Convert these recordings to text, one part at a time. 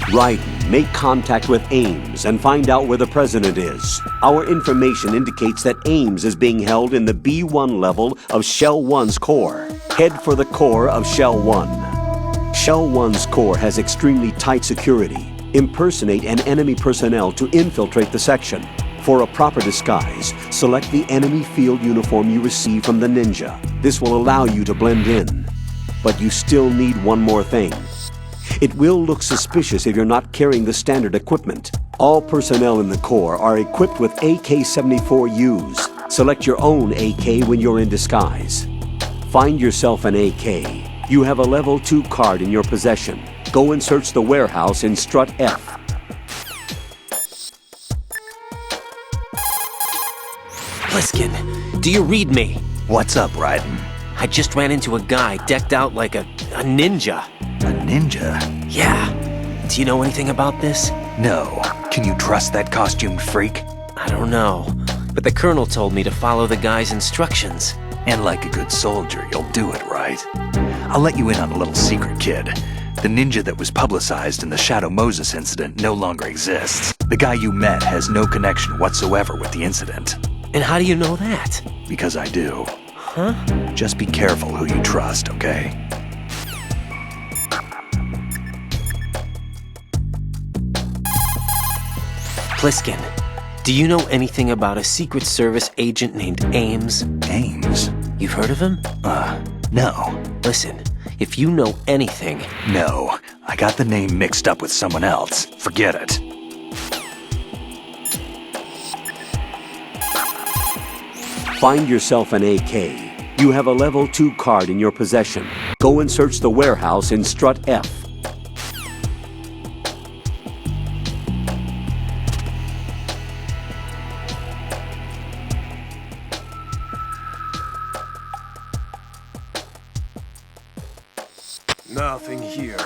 Raiden, make contact with Ames and find out where the president is. Our information indicates that Ames is being held in the B1 level of Shell 1's core. Head for the core of Shell 1. Shell 1's core has extremely tight security. Impersonate an enemy personnel to infiltrate the section. For a proper disguise, select the enemy field uniform you receive from the ninja. This will allow you to blend in. But you still need one more thing. It will look suspicious if you're not carrying the standard equipment. All personnel in the Corps are equipped with AK-74Us. Select your own AK when you're in disguise. Find yourself an AK. You have a level 2 card in your possession. Go and search the warehouse in Strut F. Pliskin, do you read me? What's up, Raiden? I just ran into a guy decked out like a ninja. A ninja? Yeah. Do you know anything about this? No. Can you trust that costumed freak? I don't know. But the colonel told me to follow the guy's instructions. And like a good soldier, you'll do it, right? I'll let you in on a little secret, kid. The ninja that was publicized in the Shadow Moses incident no longer exists. The guy you met has no connection whatsoever with the incident. And how do you know that? Because I do. Huh? Just be careful who you trust, okay? Pliskin, do you know anything about a Secret Service agent named Ames? Ames? You've heard of him? No. Listen, if you know anything... No. I got the name mixed up with someone else. Forget it. Find yourself an AK. You have a level 2 card in your possession. Go and search the warehouse in Strut F. Nothing here.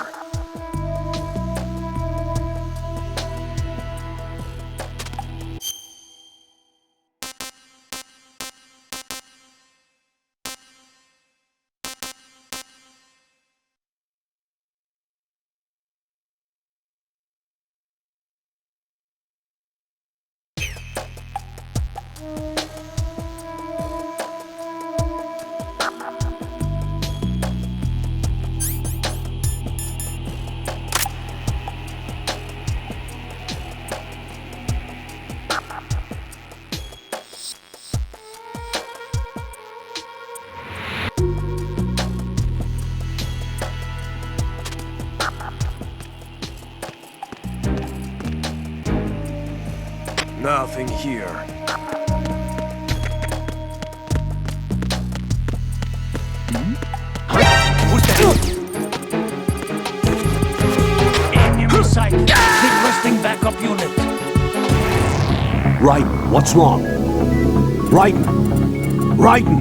Nothing here. Who's that? Enemy sight. Requesting backup unit. Raiden, what's wrong? Raiden! Raiden!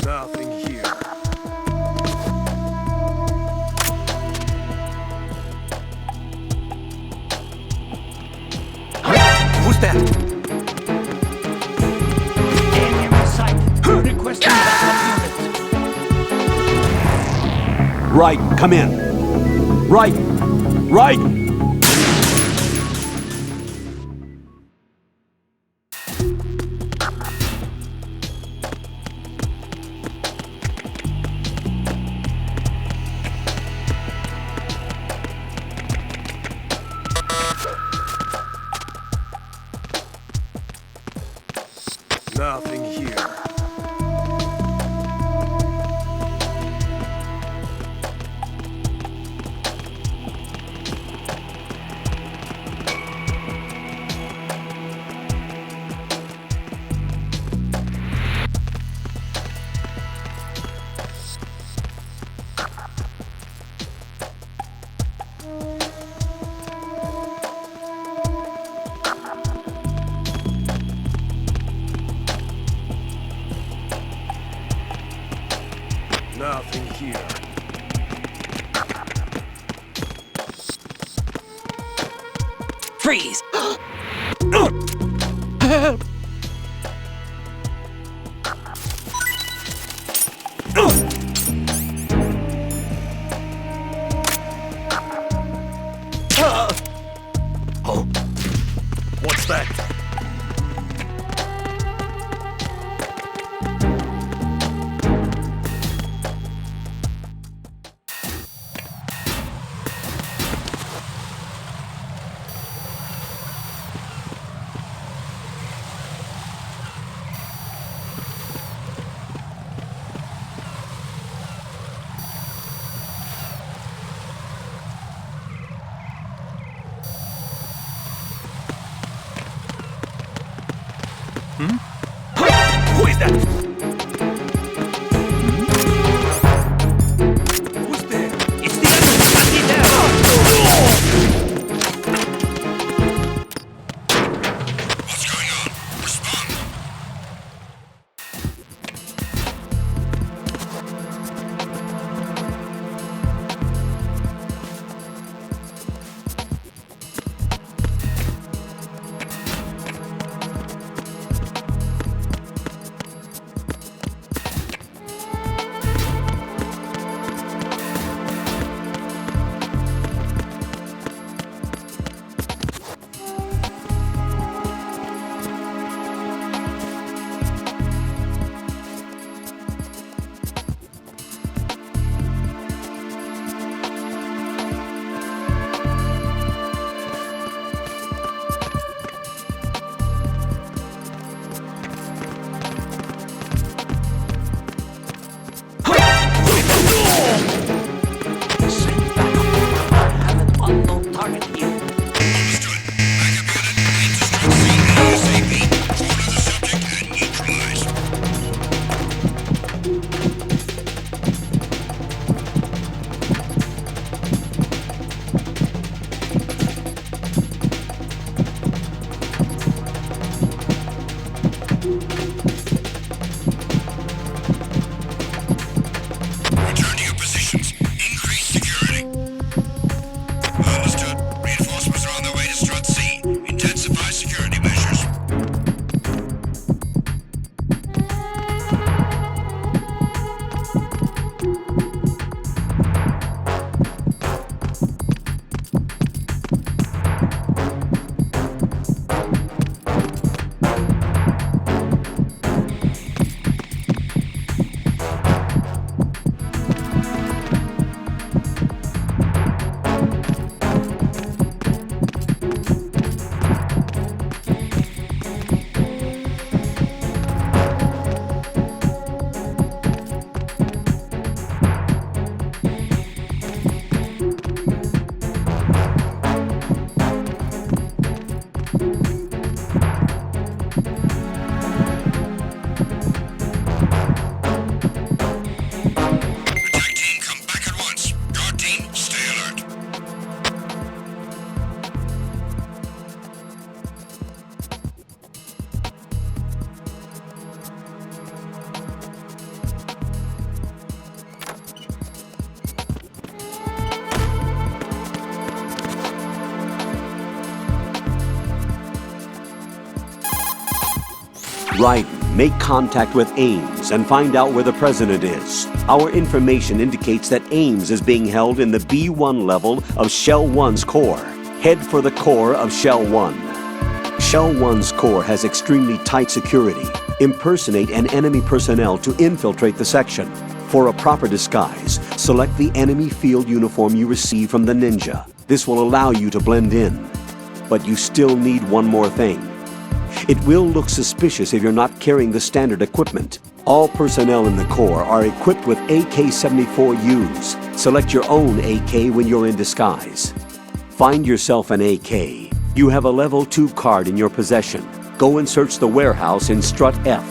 Nothing here. Who's that? Enemy sight. Requesting backup unit. Raiden, come in! Raiden! Raiden! Nothing here. here. Freeze! What's that? Who is that? Who's there? It's the What's going on? Respond. Send back up. I have an unknown target here. Understood. Backup unit into Strut C ASAP. Corner the subject and neutralize. Return to your positions. Increase security. Understood. Reinforcements are on their way to Strut C. Intensify security measures. Attack team, come back at once. Guard team, stay alert. Raiden, make contact with Ames and find out where the president is. Our information indicates that Ames is being held in the B1 level of Shell 1's core. Head for the core of Shell 1. Shell 1's core has extremely tight security. Impersonate an enemy personnel to infiltrate the section. For a proper disguise, select the enemy field uniform you receive from the ninja. This will allow you to blend in. But you still need one more thing. It will look suspicious if you're not carrying the standard equipment. All personnel in the Corps are equipped with AK-74Us. Select your own AK when you're in disguise. Find yourself an AK. You have a level 2 card in your possession. Go and search the warehouse in Strut F.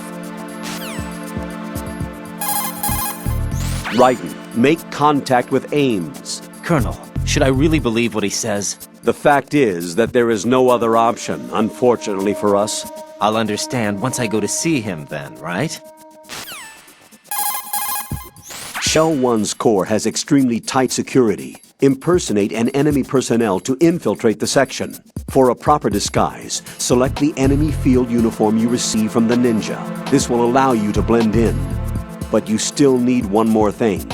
Raiden, make contact with Ames. Colonel, should I really believe what he says? The fact is that there is no other option, unfortunately for us. I'll understand once I go to see him then, right? Shell 1's core has extremely tight security. Impersonate an enemy personnel to infiltrate the section. For a proper disguise, select the enemy field uniform you receive from the ninja. This will allow you to blend in. But you still need one more thing.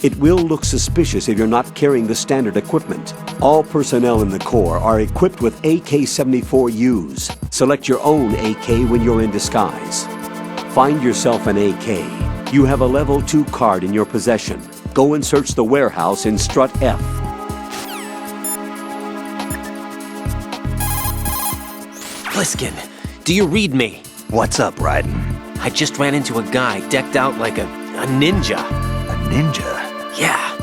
It will look suspicious if you're not carrying the standard equipment. All personnel in the Corps are equipped with AK-74Us. Select your own AK when you're in disguise. Find yourself an AK. You have a level 2 card in your possession. Go and search the warehouse in Strut F. Pliskin, do you read me? What's up, Raiden? I just ran into a guy decked out like a ninja. A ninja? Yeah.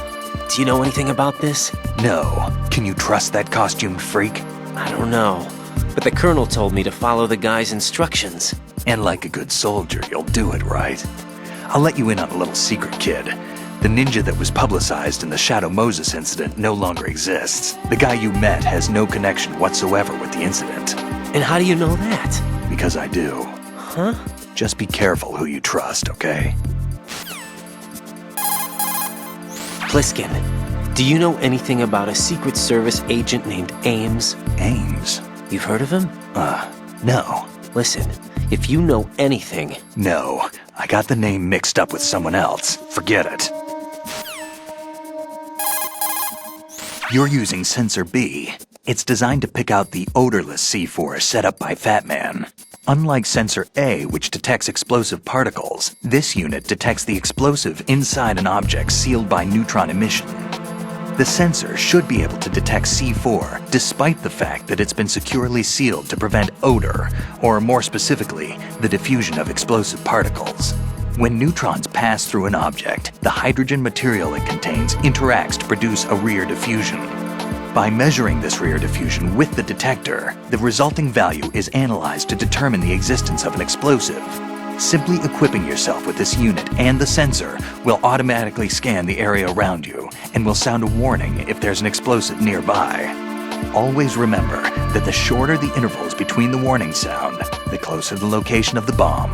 Do you know anything about this? No. Can you trust that costumed freak? I don't know. But the colonel told me to follow the guy's instructions. And like a good soldier, you'll do it, right? I'll let you in on a little secret, kid. The ninja that was publicized in the Shadow Moses incident no longer exists. The guy you met has no connection whatsoever with the incident. And how do you know that? Because I do. Huh? Just be careful who you trust, okay? Pliskin, do you know anything about a Secret Service agent named Ames? Ames? You've heard of him? No. Listen, if you know anything... No. I got the name mixed up with someone else. Forget it. You're using Sensor B. It's designed to pick out the odorless C4 set up by Fat Man. Unlike Sensor A, which detects explosive particles, this unit detects the explosive inside an object sealed by neutron emission. The sensor should be able to detect C4, despite the fact that it's been securely sealed to prevent odor, or more specifically, the diffusion of explosive particles. When neutrons pass through an object, the hydrogen material it contains interacts to produce a rear diffusion. By measuring this rear diffusion with the detector, the resulting value is analyzed to determine the existence of an explosive. Simply equipping yourself with this unit and the sensor will automatically scan the area around you and will sound a warning if there's an explosive nearby. Always remember that the shorter the intervals between the warning sound, the closer the location of the bomb.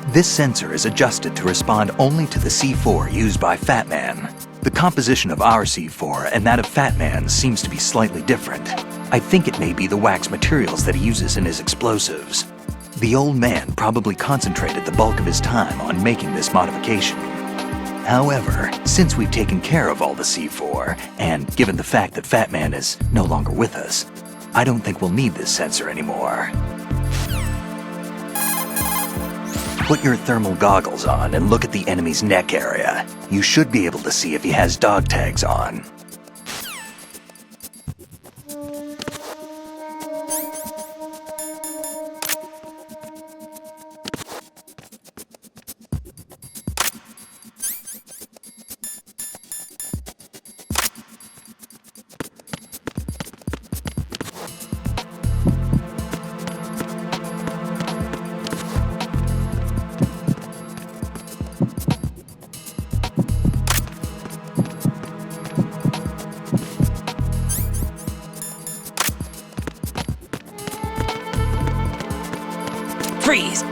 This sensor is adjusted to respond only to the C4 used by Fat Man. The composition of our C4 and that of Fat Man's seems to be slightly different. I think it may be the wax materials that he uses in his explosives. The old man probably concentrated the bulk of his time on making this modification. However, since we've taken care of all the C4, and given the fact that Fat Man is no longer with us, I don't think we'll need this sensor anymore. Put your thermal goggles on and look at the enemy's neck area. You should be able to see if he has dog tags on. Freeze!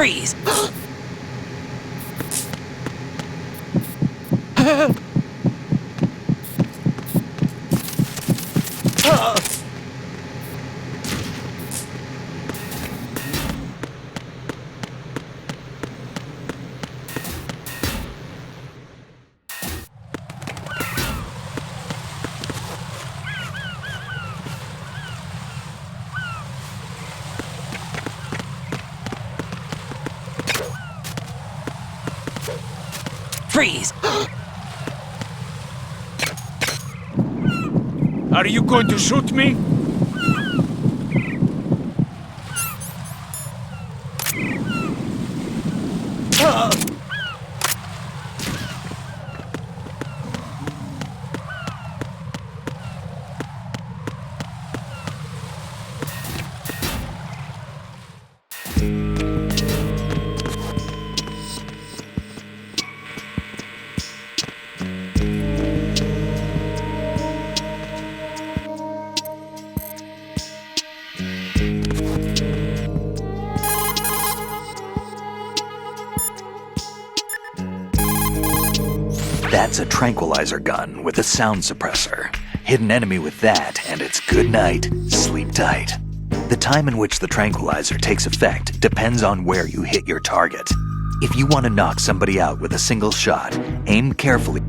Freeze! Freeze! Are you going to shoot me? That's a tranquilizer gun with a sound suppressor. Hit an enemy with that, and it's good night, sleep tight. The time in which the tranquilizer takes effect depends on where you hit your target. If you want to knock somebody out with a single shot, aim carefully.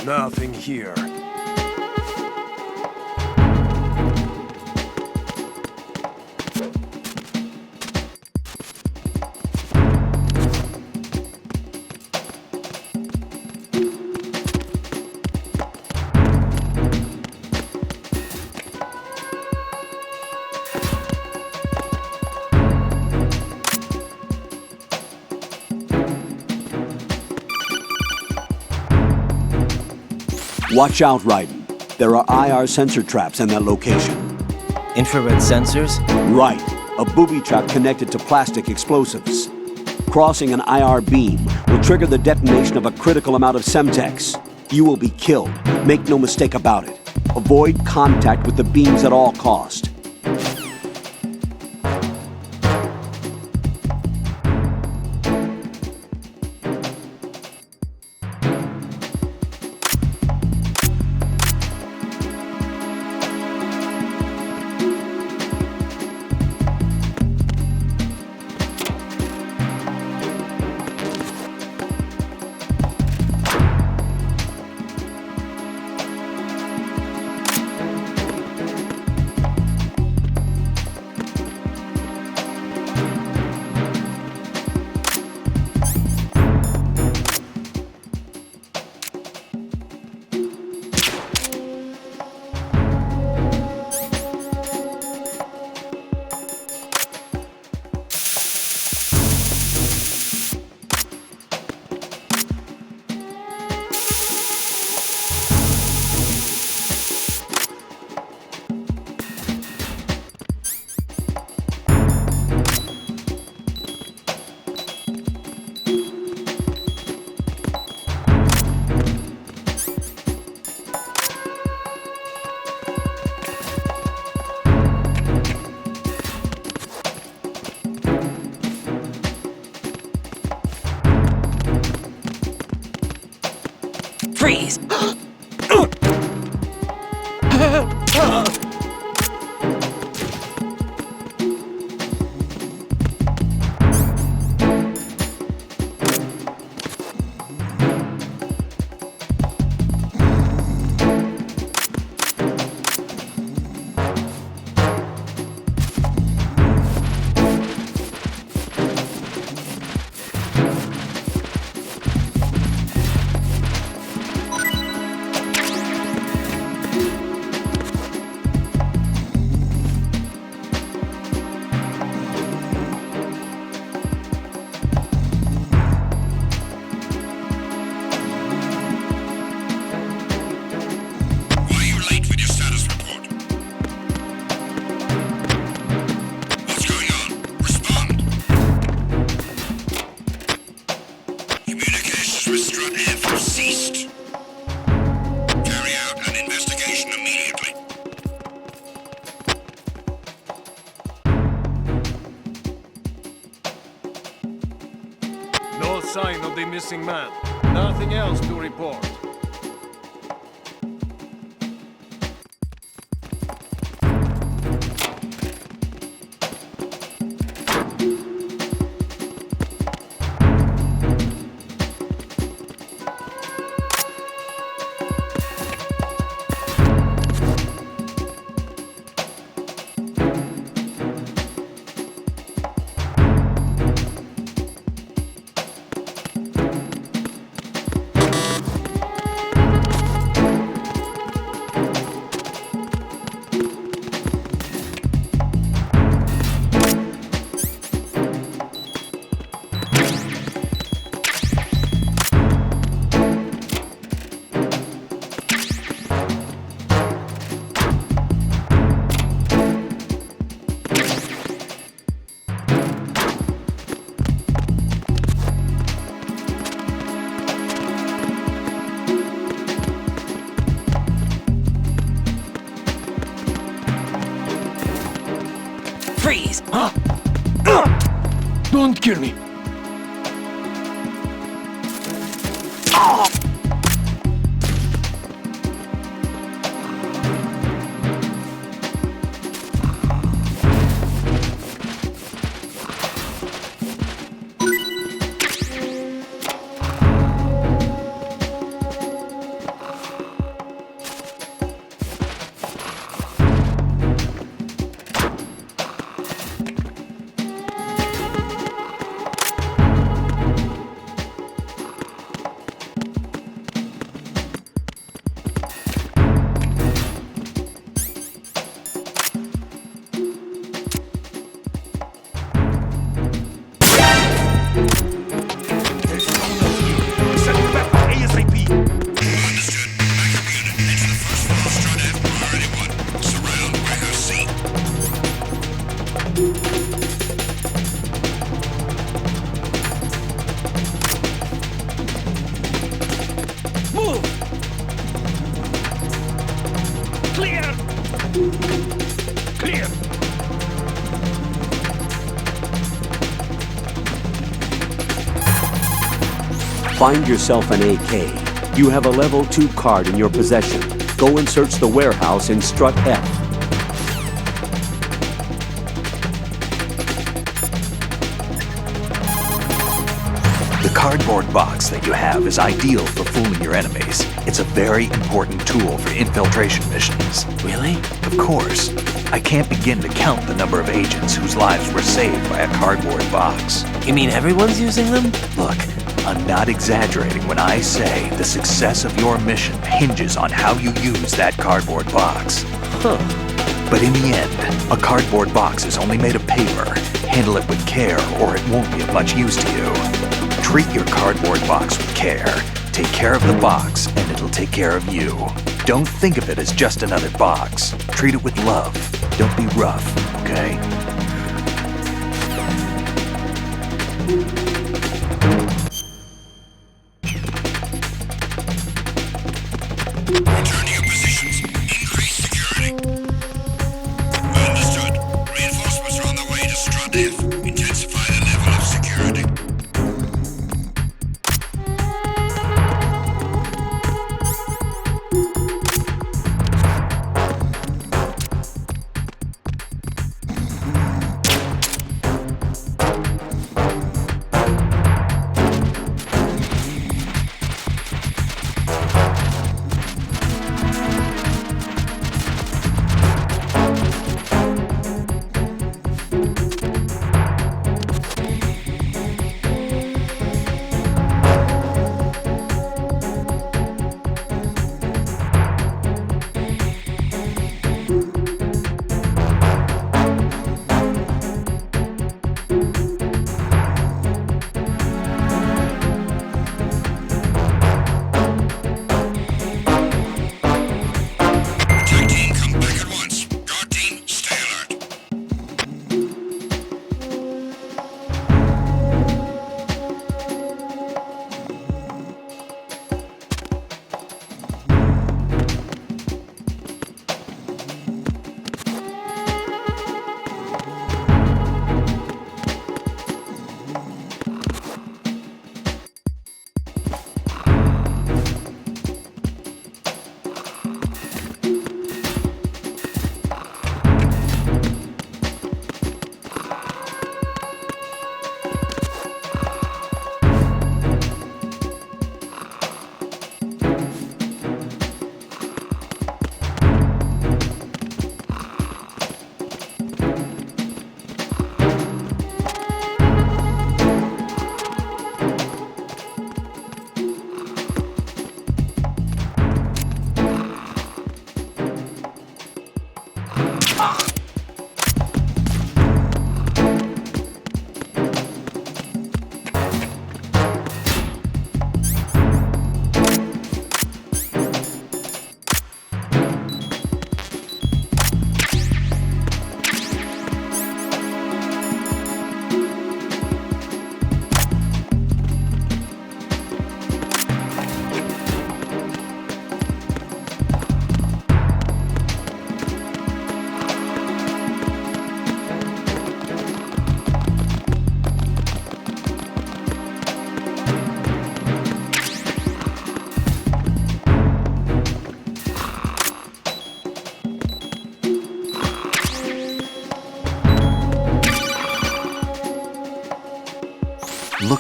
Nothing here. Watch out, Raiden. There are IR sensor traps in that location. Infrared sensors? Right. A booby trap connected to plastic explosives. Crossing an IR beam will trigger the detonation of a critical amount of Semtex. You will be killed. Make no mistake about it. Avoid contact with the beams at all cost. Freeze! Why are you late with your status report? What's going on? Respond. Communications with Strut F have ceased. Carry out an investigation immediately. No sign of the missing man. Nothing else to report. Freeze! Don't kill me. Clear! Find yourself an AK. You have a level 2 card in your possession. Go and search the warehouse in Strut F. The cardboard box that you have is ideal for fooling your enemies. It's a very important tool for infiltration missions. Really? Of course. I can't begin to count the number of agents whose lives were saved by a cardboard box. You mean everyone's using them? Look, I'm not exaggerating when I say the success of your mission hinges on how you use that cardboard box. Huh. But in the end, a cardboard box is only made of paper. Handle it with care or it won't be of much use to you. Treat your cardboard box with care. Take care of the box, and it'll take care of you. Don't think of it as just another box. Treat it with love. Don't be rough, okay? Return to your positions. Increase security. Understood. Reinforcements are on the way to Strut F. Intensify the level of security.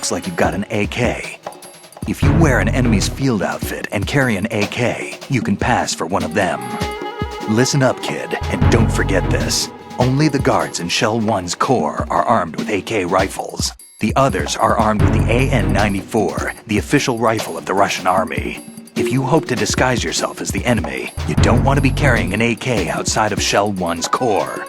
looks like you've got an AK. If you wear an enemy's field outfit and carry an AK, you can pass for one of them. Listen up, kid, and don't forget this. Only the guards in Shell 1's core are armed with AK rifles. The others are armed with the AN-94, the official rifle of the Russian army. If you hope to disguise yourself as the enemy, you don't want to be carrying an AK outside of Shell 1's core.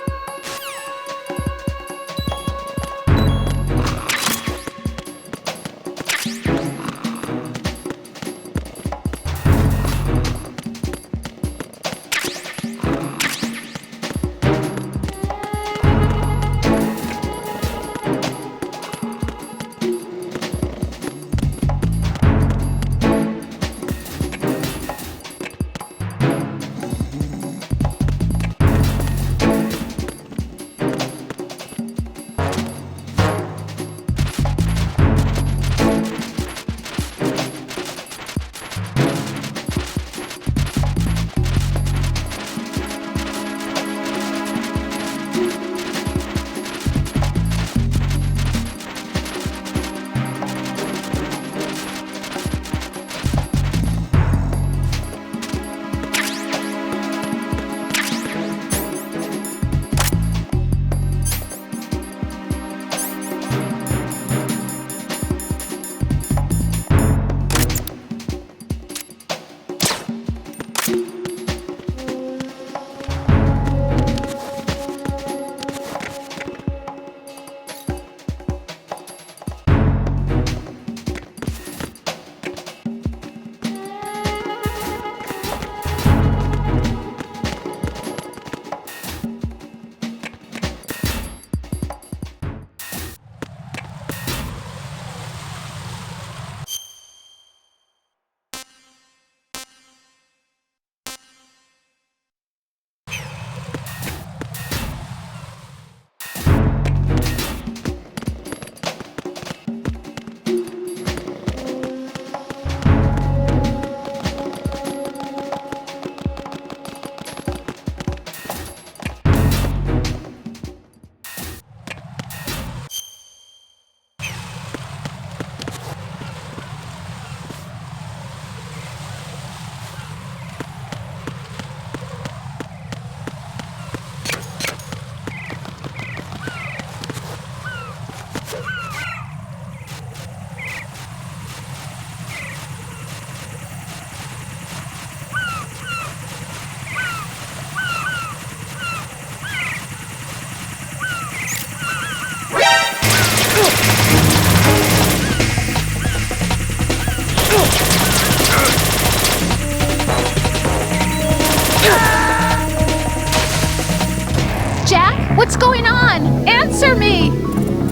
Jack, what's going on? Answer me!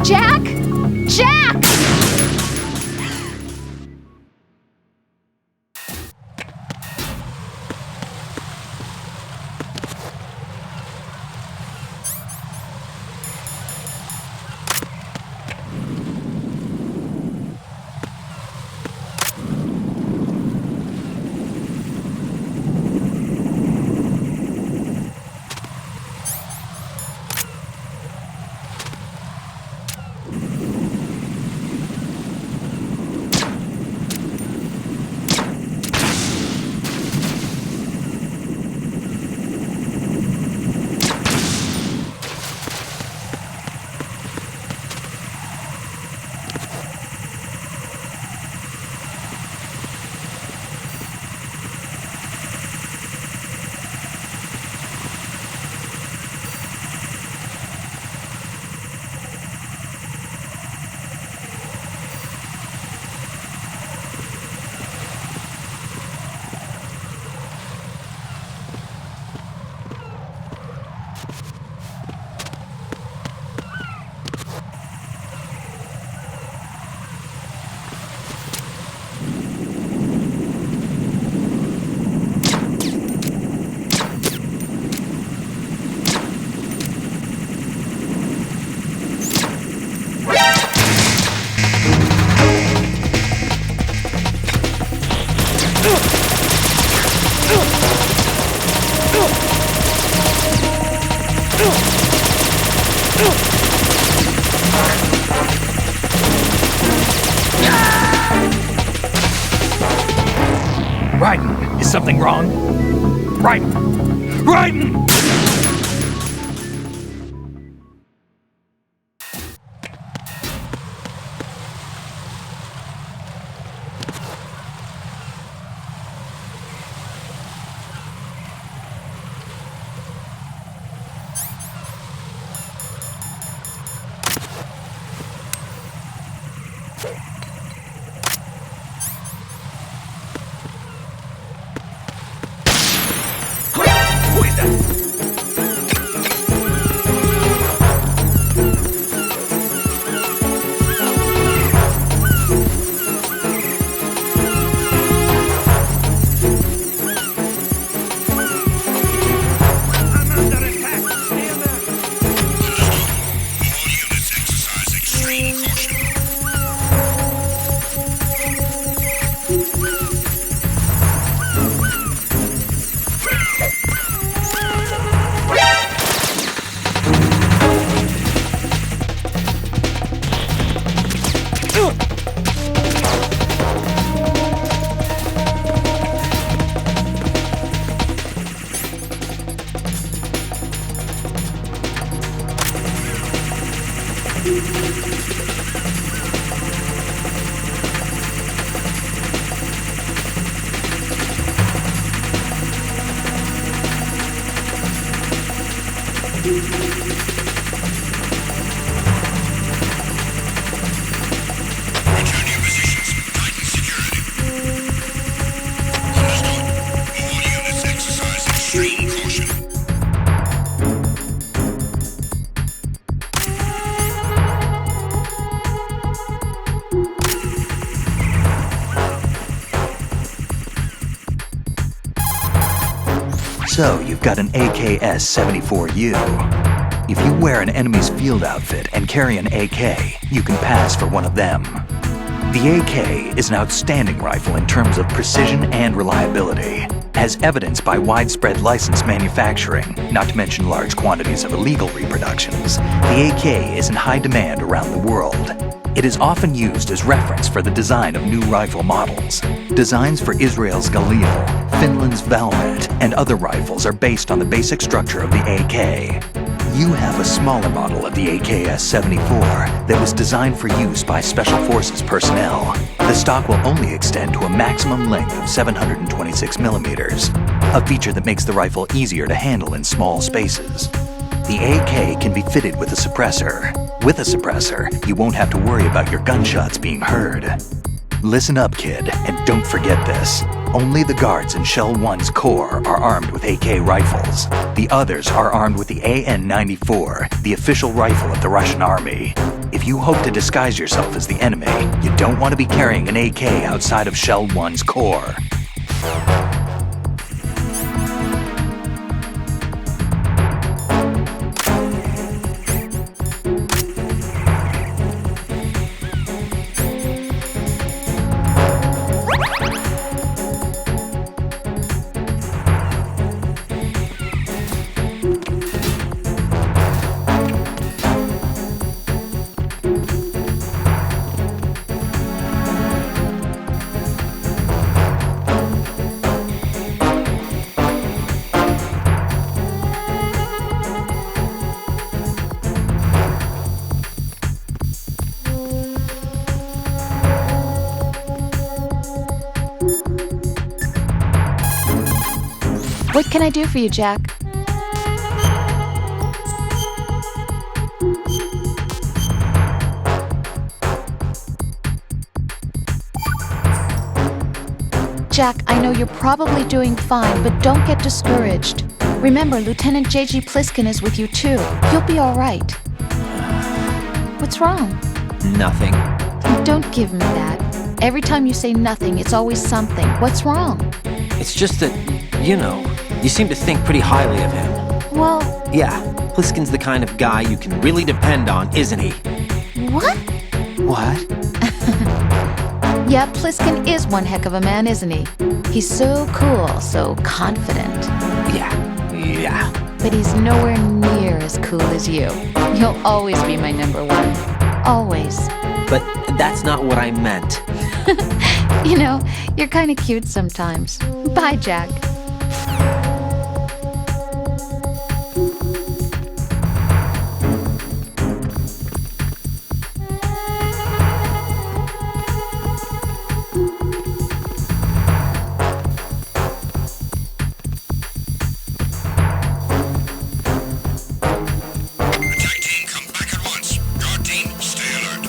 Jack? Jack! Raiden, is something wrong? Raiden! Raiden! All units exercise extreme caution. Return to your positions. Tighten security. Understood. All units exercise extreme caution. So, you've got an AKS-74U. If you wear an enemy's field outfit and carry an AK, you can pass for one of them. The AK is an outstanding rifle in terms of precision and reliability, as evidenced by widespread licensed manufacturing, not to mention large quantities of illegal reproductions. The AK is in high demand around the world. It is often used as reference for the design of new rifle models. Designs for Israel's Galil, Finland's Valmet, and other rifles are based on the basic structure of the AK. You have a smaller model of the AKS-74 that was designed for use by Special Forces personnel. The stock will only extend to a maximum length of 726 millimeters, a feature that makes the rifle easier to handle in small spaces. The AK can be fitted with a suppressor. With a suppressor, you won't have to worry about your gunshots being heard. Listen up, kid, and don't forget this. Only the guards in Shell 1's Corps are armed with AK rifles. The others are armed with the AN-94, the official rifle of the Russian army. If you hope to disguise yourself as the enemy, you don't want to be carrying an AK outside of Shell 1's Corps. What can I do for you, Jack? Jack, I know you're probably doing fine, but don't get discouraged. Remember, Lieutenant J.G. Pliskin is with you too. You'll be all right. What's wrong? Nothing. Don't give me that. Every time you say nothing, it's always something. What's wrong? It's just that, you know, you seem to think pretty highly of him. Well, Yeah, Pliskin's the kind of guy you can really depend on, isn't he? what? What? Yeah, Pliskin is one heck of a man, isn't he? He's so cool, so confident. Yeah. But he's nowhere near as cool as you. You'll always be my number one. Always. But That's not what I meant. You know, you're kind of cute sometimes. Bye, Jack. Attack team, come back at once. Guard team, stay alert.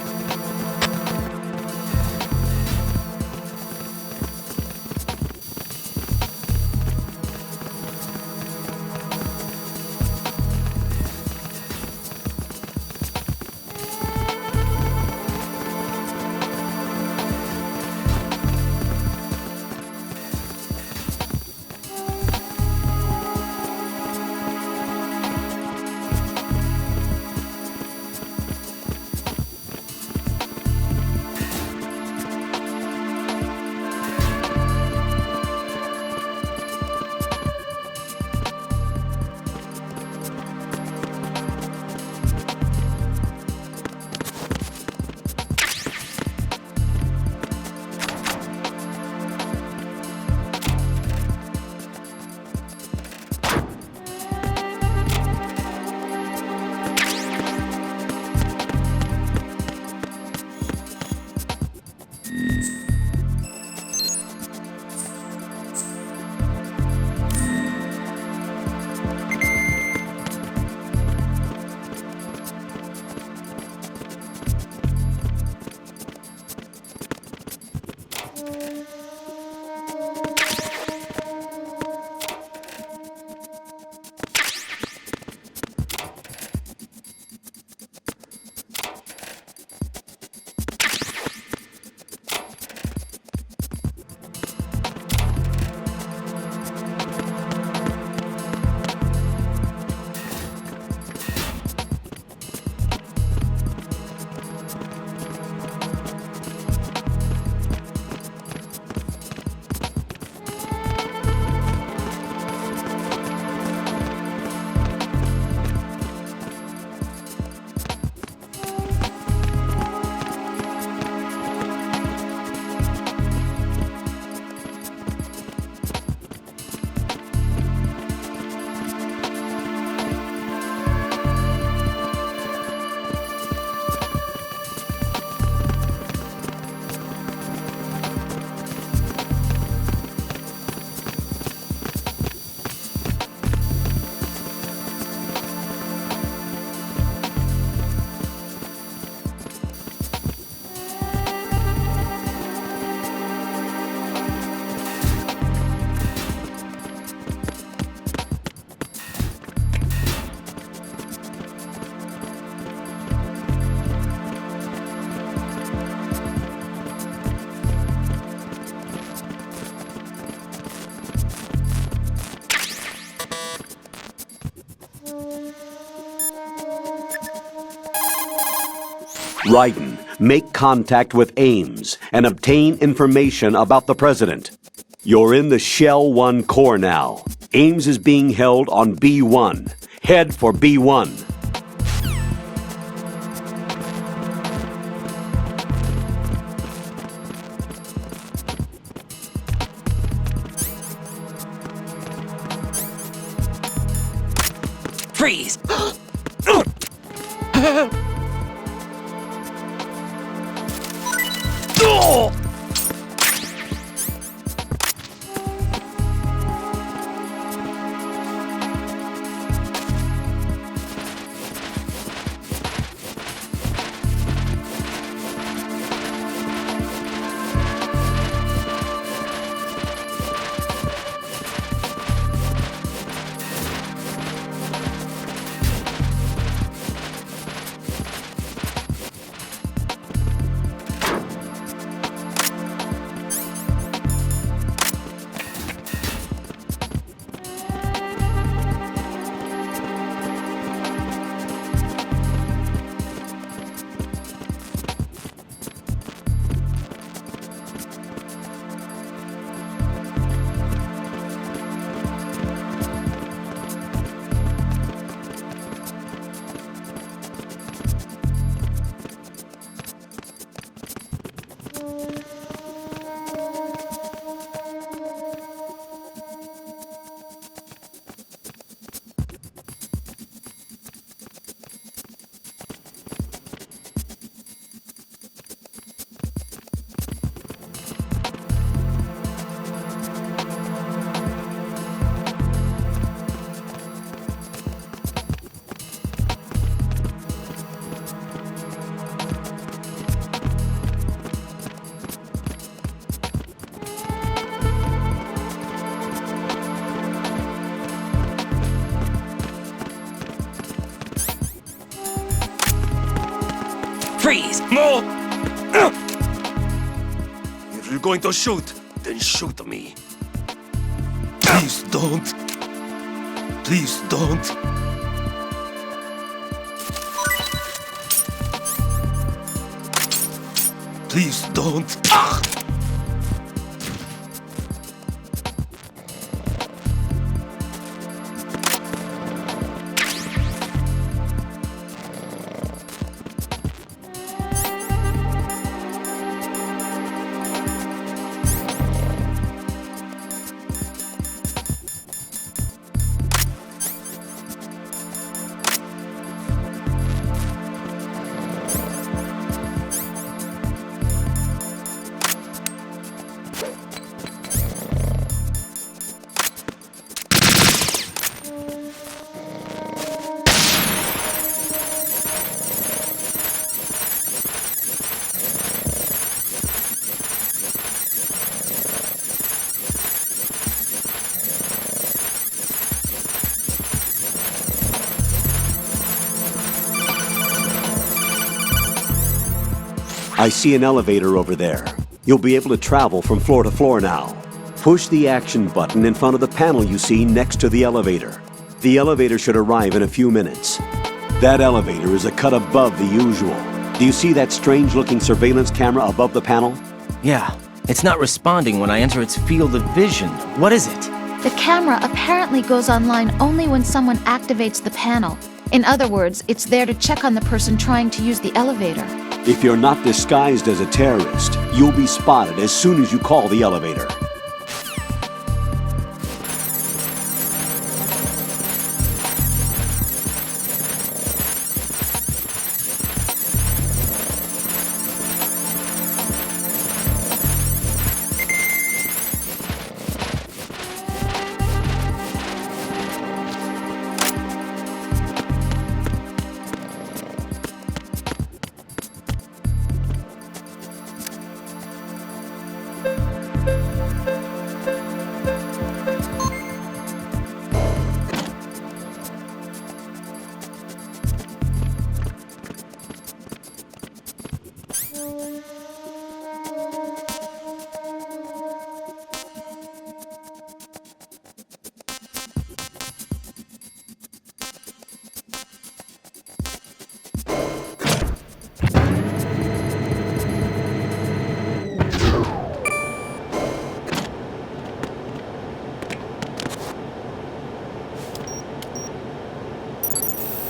Raiden, make contact with Ames and obtain information about the president. You're in the Shell 1 core now. Ames is being held on B1. Head for B1. Freeze! Freeze! No! If you're going to shoot, then shoot me. Please don't. Please don't. Please don't. I see an elevator over there. You'll be able to travel from floor to floor now. Push the action button in front of the panel you see next to the elevator. The elevator should arrive in a few minutes. That elevator is a cut above the usual. Do you see that strange-looking surveillance camera above the panel? Yeah, it's not responding when I enter its field of vision. What is it? The camera apparently goes online only when someone activates the panel. In other words, it's there to check on the person trying to use the elevator. If you're not disguised as a terrorist, you'll be spotted as soon as you call the elevator.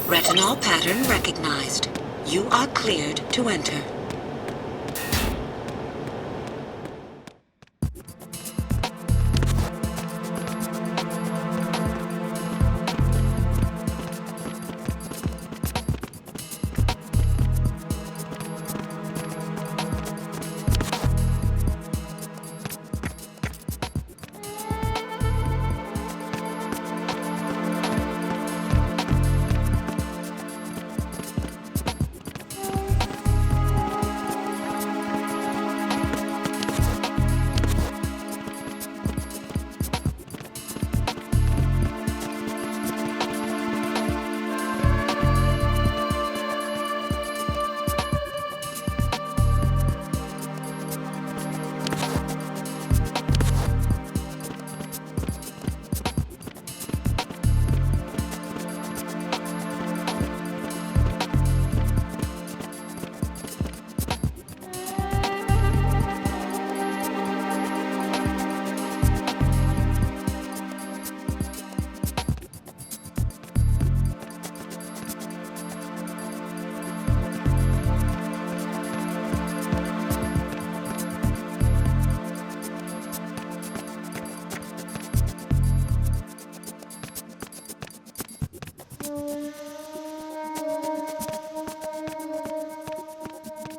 Retinol pattern recognized. You are cleared to enter.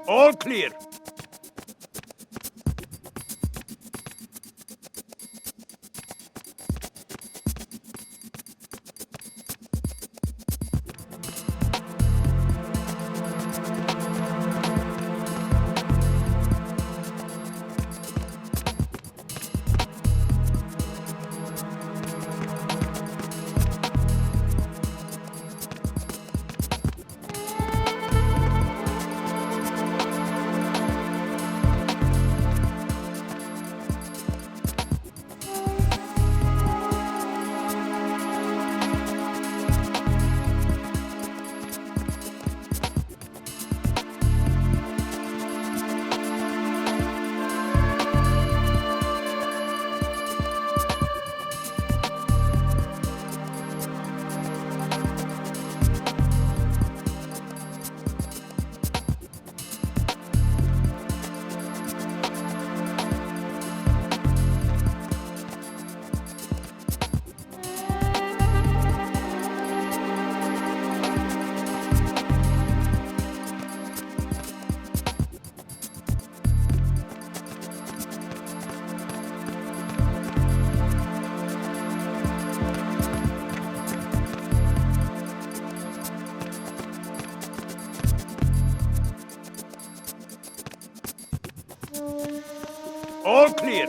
All clear. All clear.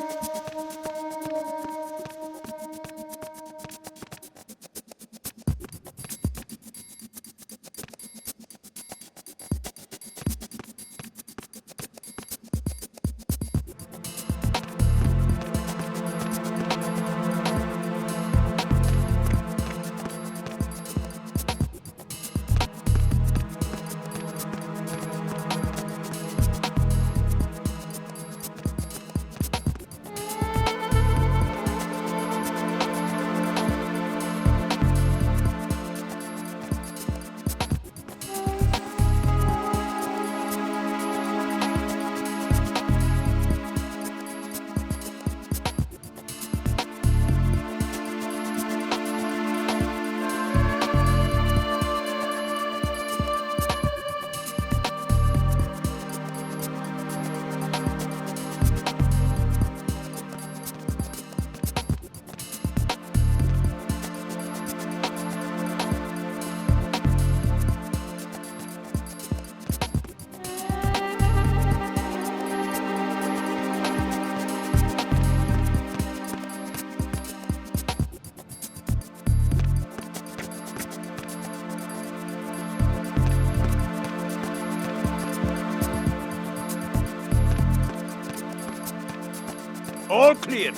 All clear.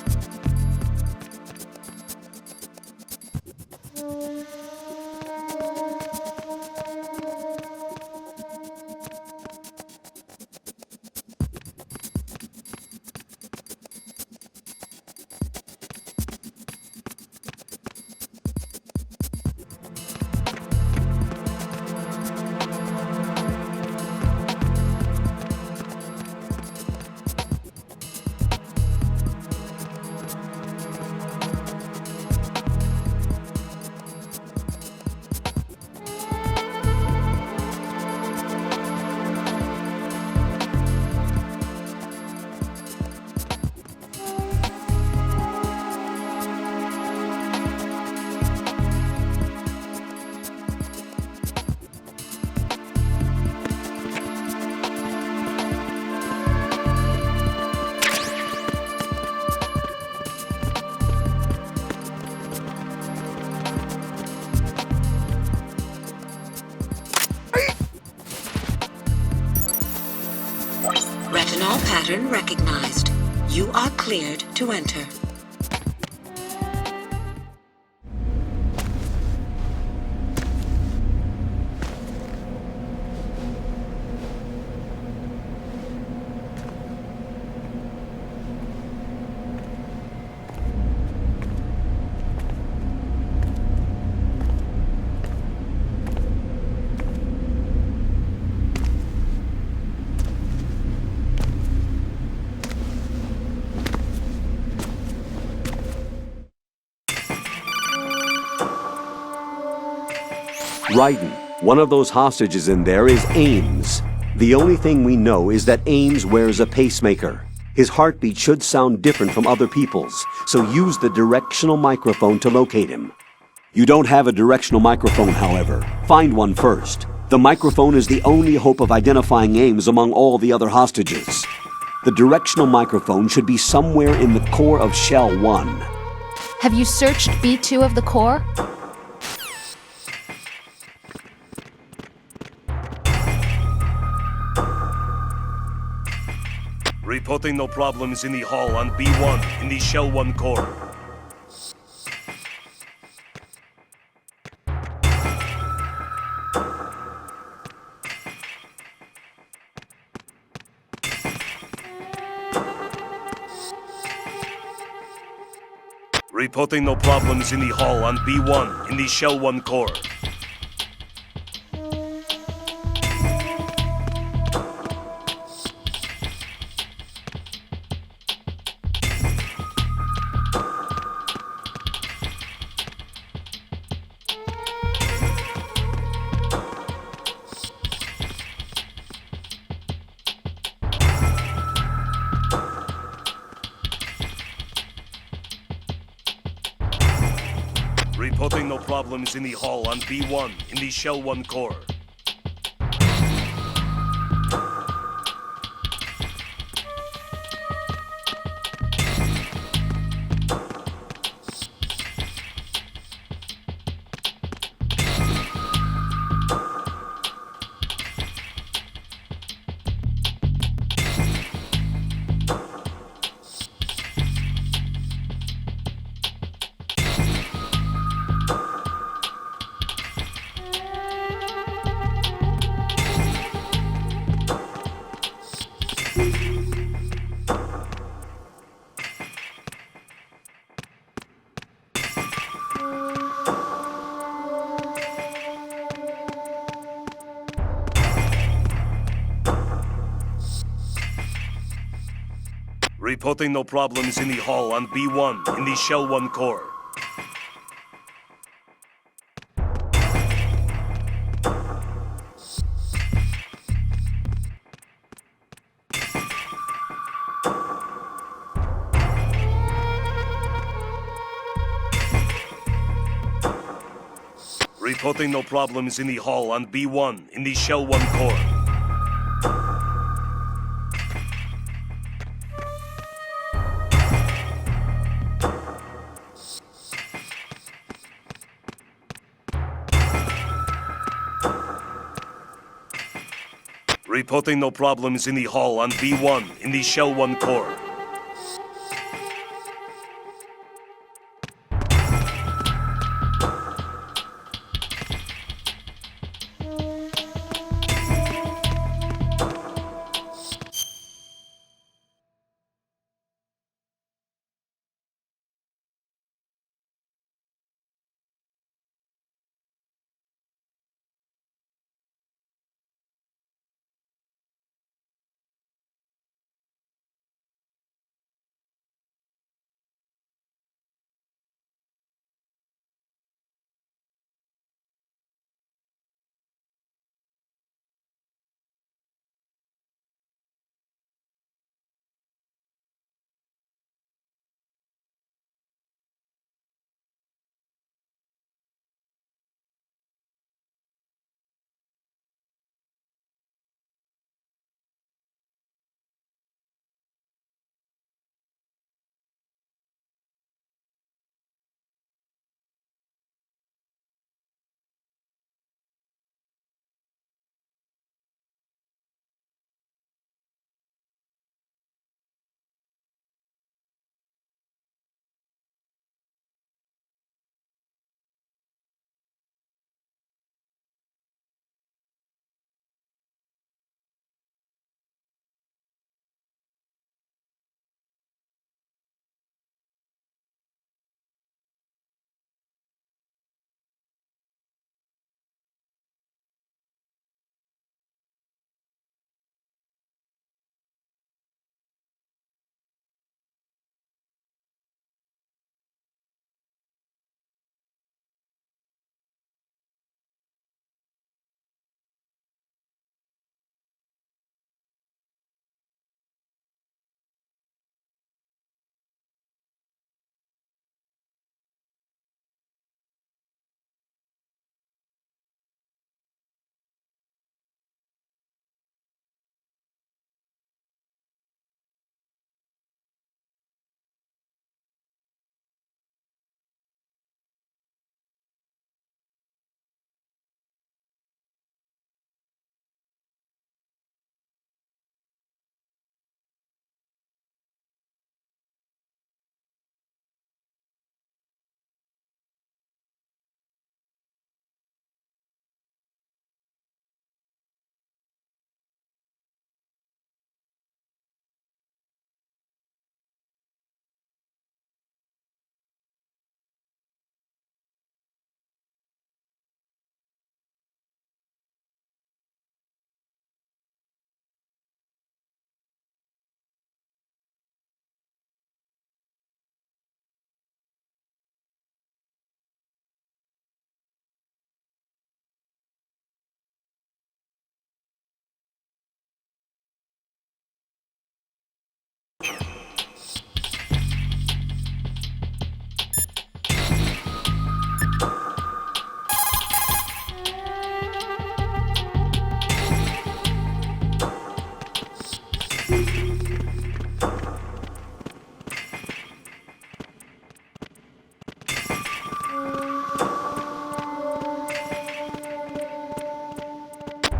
Retinol pattern recognized. You are cleared to enter. Raiden, one of those hostages in there is Ames. The only thing we know is that Ames wears a pacemaker. His heartbeat should sound different from other people's, so use the directional microphone to locate him. You don't have a directional microphone, however. Find one first. The microphone is the only hope of identifying Ames among all the other hostages. The directional microphone should be somewhere in the core of Shell 1. Have you searched B2 of the core? Reporting no problems in the hall on B1 in the Shell 1 core. Reporting no problems in the hall on B1 in the Shell 1 core. Reporting no problems in the hall on B1 in the Shell 1 core. Reporting no problems in the hall on B1 in the Shell 1 core. Reporting no problems in the hall on B1 in the Shell 1 core. Reporting no problems in the hall on B1 in the Shell 1 core.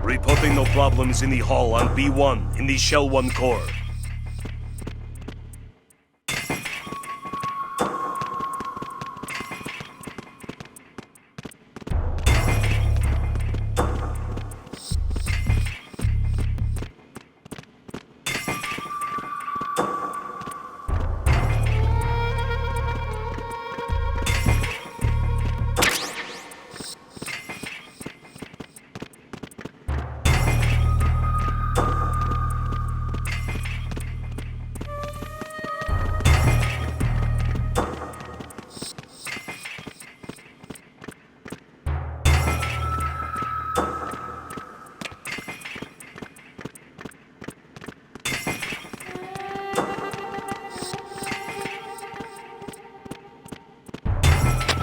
Reporting no problems in the hall on B1 in the Shell 1 core.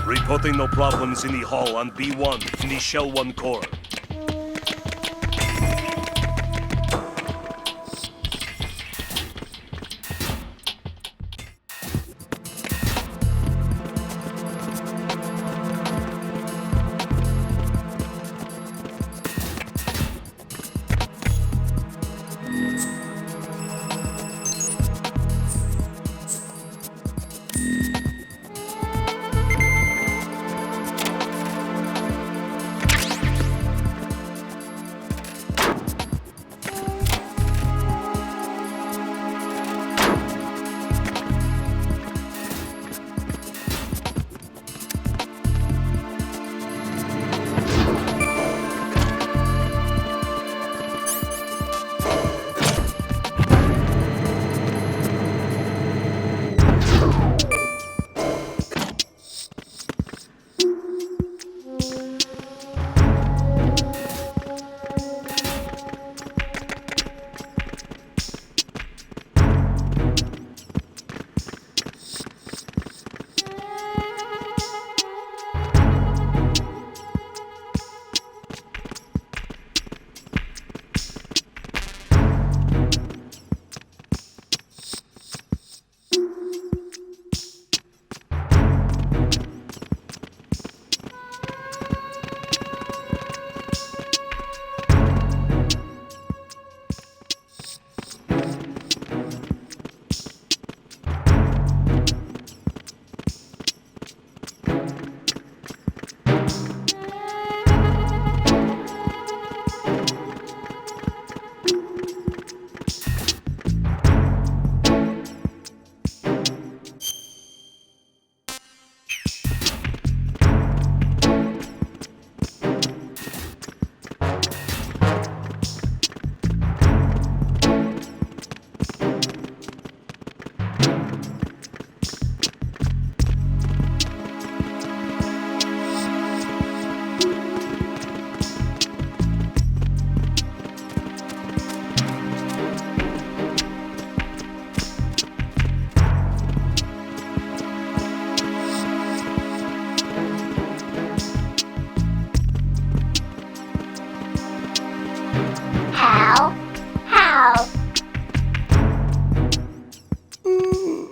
Reporting no problems in the hall on B1 in the Shell 1 core.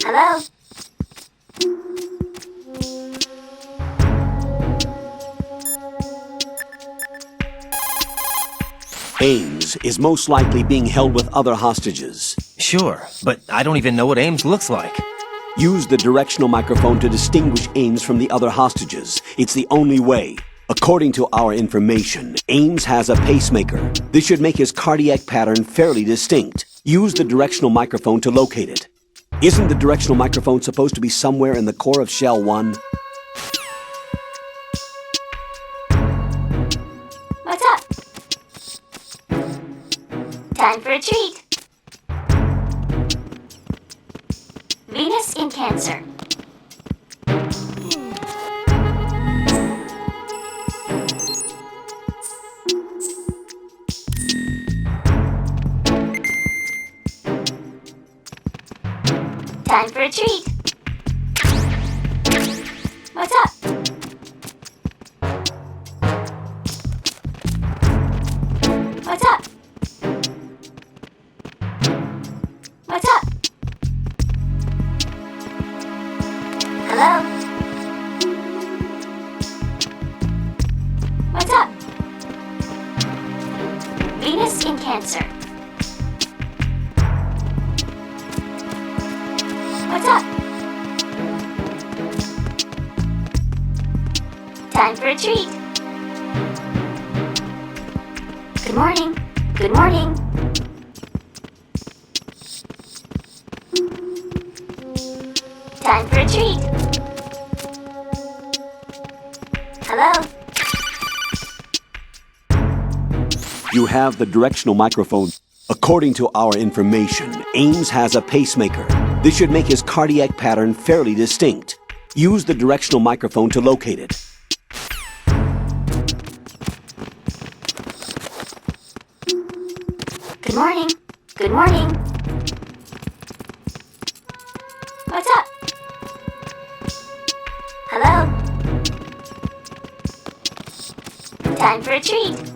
Hello? Ames is most likely being held with other hostages. Sure, but I don't even know what Ames looks like. Use the directional microphone to distinguish Ames from the other hostages. It's the only way. According to our information, Ames has a pacemaker. This should make his cardiac pattern fairly distinct. Use the directional microphone to locate it. Isn't the directional microphone supposed to be somewhere in the core of Shell 1? What's up? Time for a treat. Venus in Cancer. Time for a treat. What's up? What's up? What's up? Hello? What's up? Venus in Cancer. What's up? Time for a treat. Good morning. Good morning. Time for a treat. Hello? You have the directional microphone. According to our information, Ames has a pacemaker. This should make his cardiac pattern fairly distinct. Use the directional microphone to locate it. Good morning. Good morning. What's up? Hello? Time for a treat.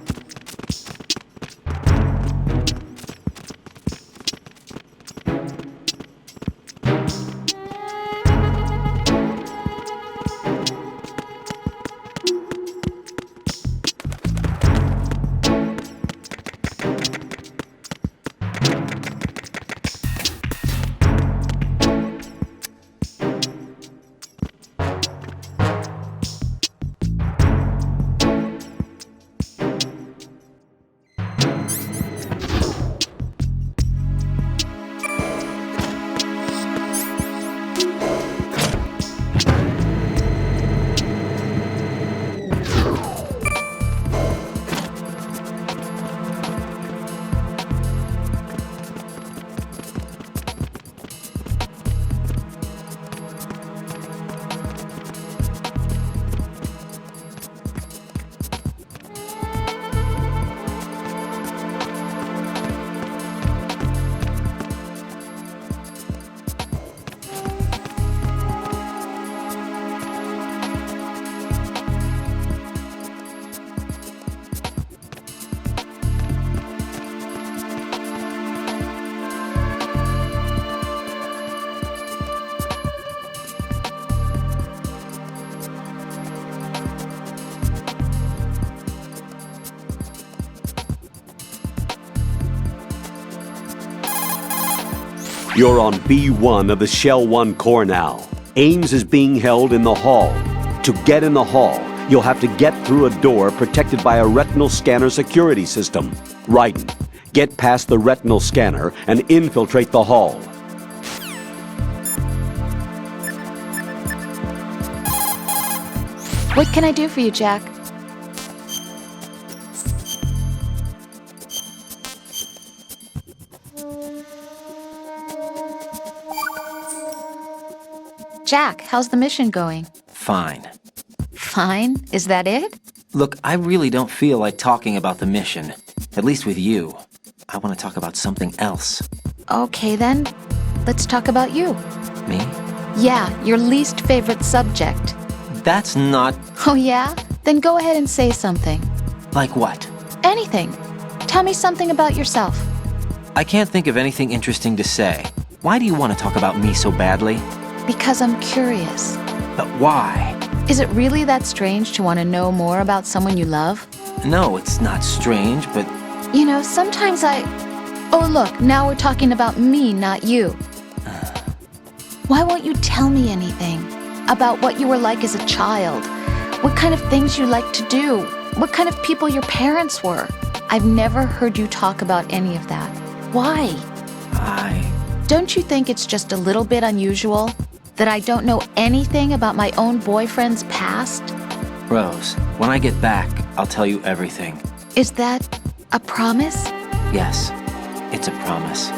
You're on B1 of the Shell 1 core now. Ames is being held in the hall. To get in the hall, you'll have to get through a door protected by a retinal scanner security system. Raiden, get past the retinal scanner and infiltrate the hall. What can I do for you, Jack? Jack, how's the mission going? Fine. Fine? Is that it? Look, I really don't feel like talking about the mission. At least with you. I want to talk about something else. Okay then, let's talk about you. Me? Yeah, your least favorite subject. That's not... Oh yeah? Then go ahead and say something. Like what? Anything. Tell me something about yourself. I can't think of anything interesting to say. Why do you want to talk about me so badly? Because I'm curious. But why? Is it really that strange to want to know more about someone you love? No, it's not strange, but... You know, sometimes Oh look, now we're talking about me, not you. Why won't you tell me anything? About what you were like as a child? What kind of things you liked to do? What kind of people your parents were? I've never heard you talk about any of that. Why? Don't you think it's just a little bit unusual? That I don't know anything about my own boyfriend's past? Rose, when I get back, I'll tell you everything. Is that a promise? Yes, it's a promise.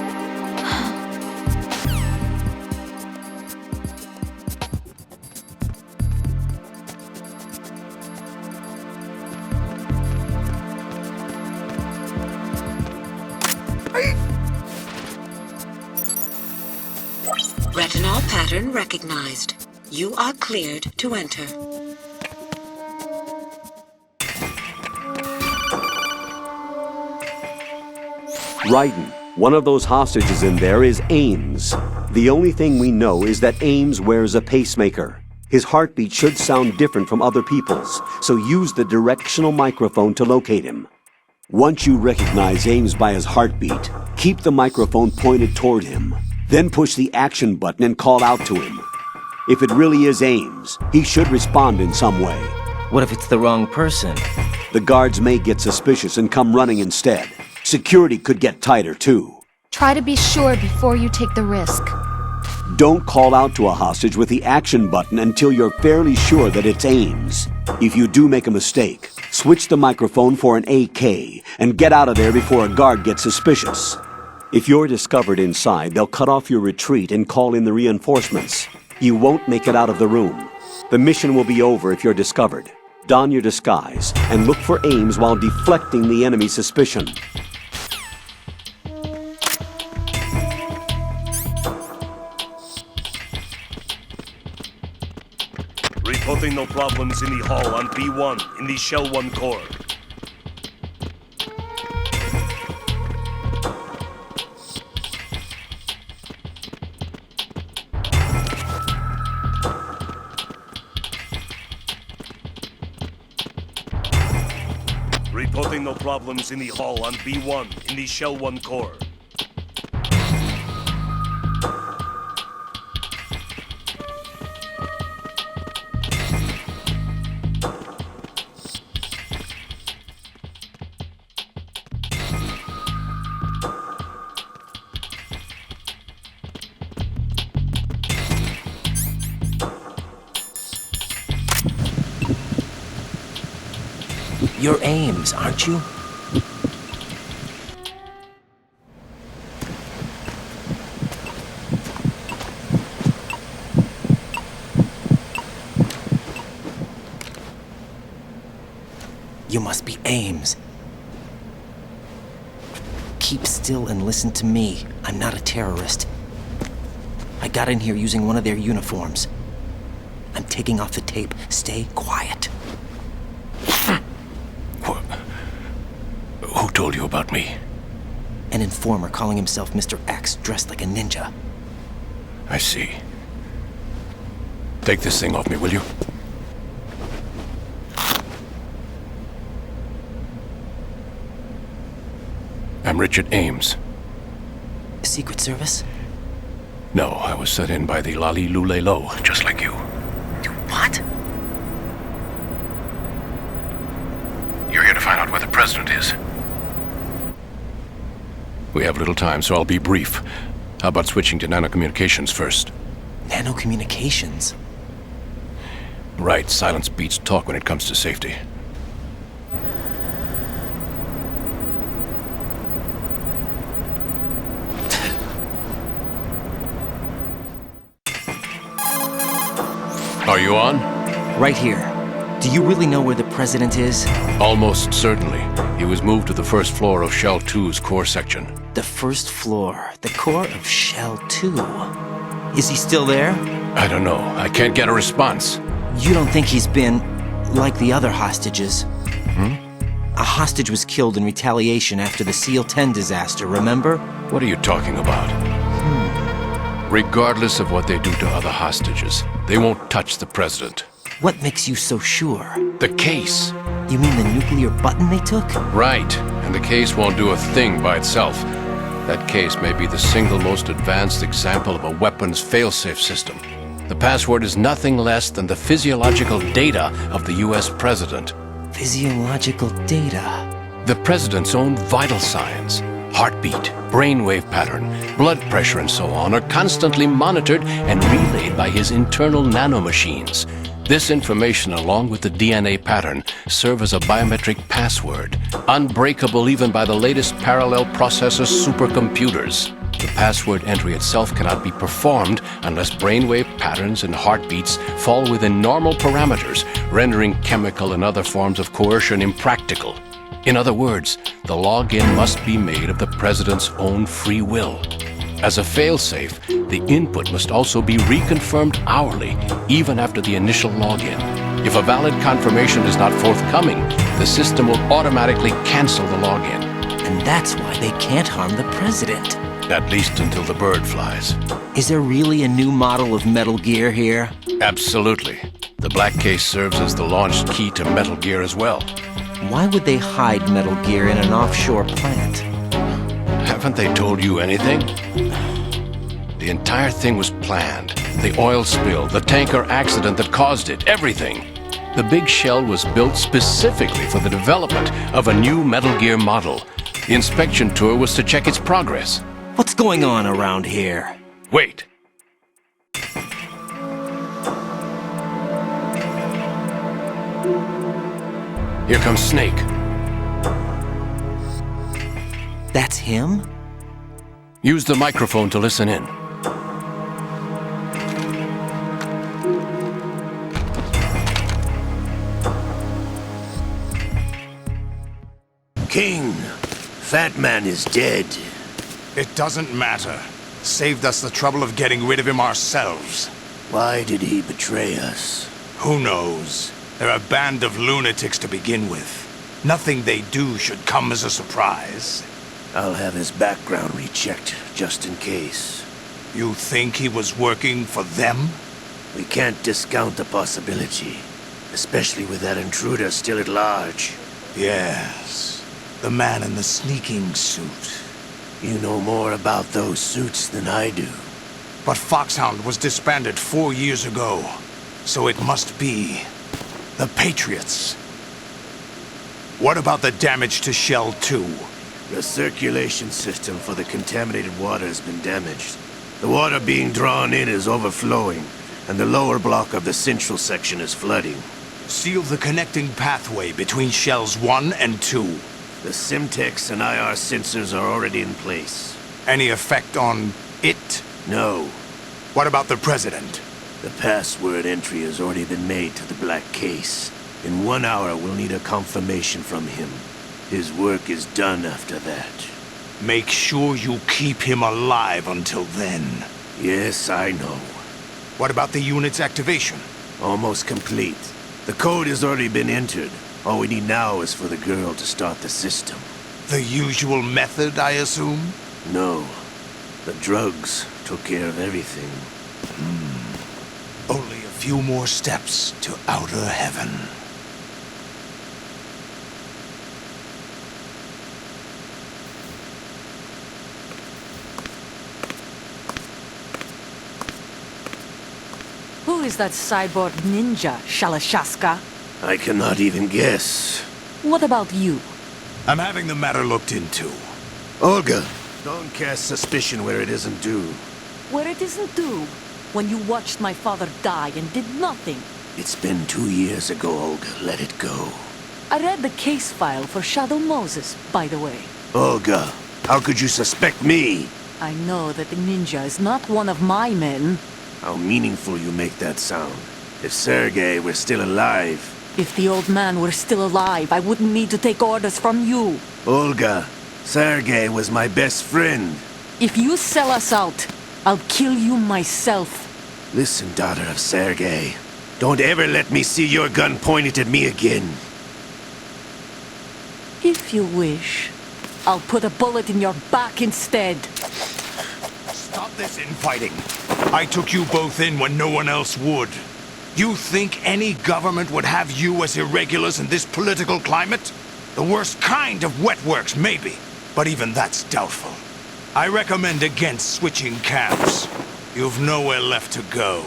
Retinol pattern recognized. You are cleared to enter. Raiden, one of those hostages in there is Ames. The only thing we know is that Ames wears a pacemaker. His heartbeat should sound different from other people's, so use the directional microphone to locate him. Once you recognize Ames by his heartbeat, keep the microphone pointed toward him. Then push the action button and call out to him. If it really is Ames, he should respond in some way. What if it's the wrong person? The guards may get suspicious and come running instead. Security could get tighter, too. Try to be sure before you take the risk. Don't call out to a hostage with the action button until you're fairly sure that it's Ames. If you do make a mistake, switch the microphone for an AK and get out of there before a guard gets suspicious. If you're discovered inside, they'll cut off your retreat and call in the reinforcements. You won't make it out of the room. The mission will be over if you're discovered. Don your disguise and look for Ames while deflecting the enemy's suspicion. Reporting no problems in the hall on B1 in the Shell 1 core. Reporting no problems in the hall on B1 in the Shell 1 core. You're Ames, aren't you? You must be Ames. Keep still and listen to me. I'm not a terrorist. I got in here using one of their uniforms. I'm taking off the tape. Stay quiet. Who told you about me? An informer calling himself Mr. X, dressed like a ninja. I see. Take this thing off me, will you? I'm Richard Ames. Secret Service? No, I was set in by the Lali Lule Lo, just like you. What? You're here to find out where the president is. We have little time, so I'll be brief. How about switching to nanocommunications first? Nanocommunications? Right, silence beats talk when it comes to safety. Are you on? Right here. Do you really know where the president is? Almost certainly. He was moved to the first floor of Shell 2's core section. The first floor. The core of Shell 2. Is he still there? I don't know. I can't get a response. You don't think he's been like the other hostages? A hostage was killed in retaliation after the SEAL 10 disaster, remember? What are you talking about? Regardless of what they do to other hostages, they won't touch the president. What makes you so sure? The case. You mean the nuclear button they took? Right. And the case won't do a thing by itself. That case may be the single most advanced example of a weapons failsafe system. The password is nothing less than the physiological data of the US president. Physiological data? The president's own vital signs, heartbeat, brainwave pattern, blood pressure and so on are constantly monitored and relayed by his internal nanomachines. This information, along with the DNA pattern, serve as a biometric password, unbreakable even by the latest parallel processor supercomputers. The password entry itself cannot be performed unless brainwave patterns and heartbeats fall within normal parameters, rendering chemical and other forms of coercion impractical. In other words, the login must be made of the president's own free will. As a failsafe, the input must also be reconfirmed hourly, even after the initial login. If a valid confirmation is not forthcoming, the system will automatically cancel the login. And that's why they can't harm the president. At least until the bird flies. Is there really a new model of Metal Gear here? Absolutely. The black case serves as the launch key to Metal Gear as well. Why would they hide Metal Gear in an offshore plant? Haven't they told you anything? The entire thing was planned. The oil spill, the tanker accident that caused it, everything. The big shell was built specifically for the development of a new Metal Gear model. The inspection tour was to check its progress. What's going on around here? Wait. Here comes Snake. That's him? Use the microphone to listen in. King, Fat Man is dead. It doesn't matter. Saved us the trouble of getting rid of him ourselves. Why did he betray us? Who knows? They're a band of lunatics to begin with. Nothing they do should come as a surprise. I'll have his background rechecked, just in case. You think he was working for them? We can't discount the possibility, especially with that intruder still at large. Yes. The man in the sneaking suit. You know more about those suits than I do. But Foxhound was disbanded 4 years ago. So it must be the Patriots. What about the damage to Shell 2? The circulation system for the contaminated water has been damaged. The water being drawn in is overflowing, and the lower block of the central section is flooding. Seal the connecting pathway between Shells 1 and 2. The Simtex and IR sensors are already in place. Any effect on it? No. What about the President? The password entry has already been made to the black case. In 1 hour, we'll need a confirmation from him. His work is done after that. Make sure you keep him alive until then. Yes, I know. What about the unit's activation? Almost complete. The code has already been entered. All we need now is for the girl to start the system. The usual method, I assume? No. The drugs took care of everything. Only a few more steps to outer heaven. Who is that cyborg ninja, Shalashaska? I cannot even guess. What about you? I'm having the matter looked into. Olga, don't cast suspicion where it isn't due. Where it isn't due? When you watched my father die and did nothing. It's been 2 years ago, Olga. Let it go. I read the case file for Shadow Moses, by the way. Olga, how could you suspect me? I know that the ninja is not one of my men. How meaningful you make that sound. If Sergei were still alive... If the old man were still alive, I wouldn't need to take orders from you. Olga, Sergei was my best friend. If you sell us out, I'll kill you myself. Listen, daughter of Sergei. Don't ever let me see your gun pointed at me again. If you wish, I'll put a bullet in your back instead. Stop this infighting. I took you both in when no one else would. You think any government would have you as irregulars in this political climate? The worst kind of wet works, maybe. But even that's doubtful. I recommend against switching camps. You've nowhere left to go.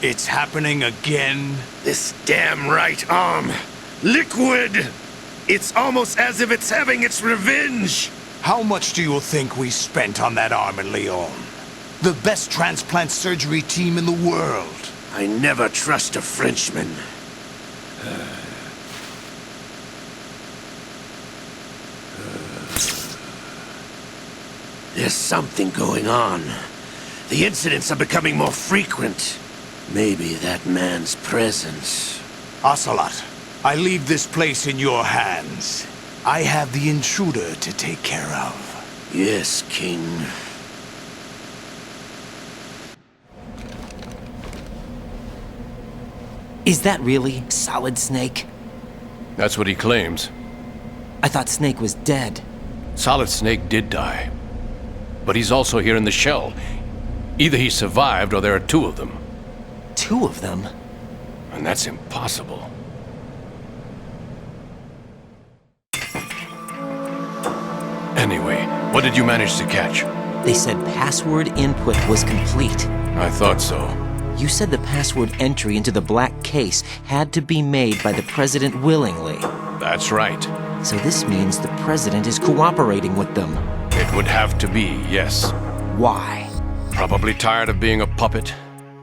It's happening again? This damn right arm. Liquid! It's almost as if it's having its revenge! How much do you think we spent on that arm in Lyon? The best transplant surgery team in the world. I never trust a Frenchman. There's something going on. The incidents are becoming more frequent. Maybe that man's presence. Ocelot, I leave this place in your hands. I have the intruder to take care of. Yes, King. Is that really Solid Snake? That's what he claims. I thought Snake was dead. Solid Snake did die. But he's also here in the shell. Either he survived or there are two of them. Two of them? And that's impossible. Anyway, what did you manage to catch? They said password input was complete. I thought so. You said the password entry into the black case had to be made by the President willingly. That's right. So this means the President is cooperating with them. It would have to be, yes. Why? Probably tired of being a puppet,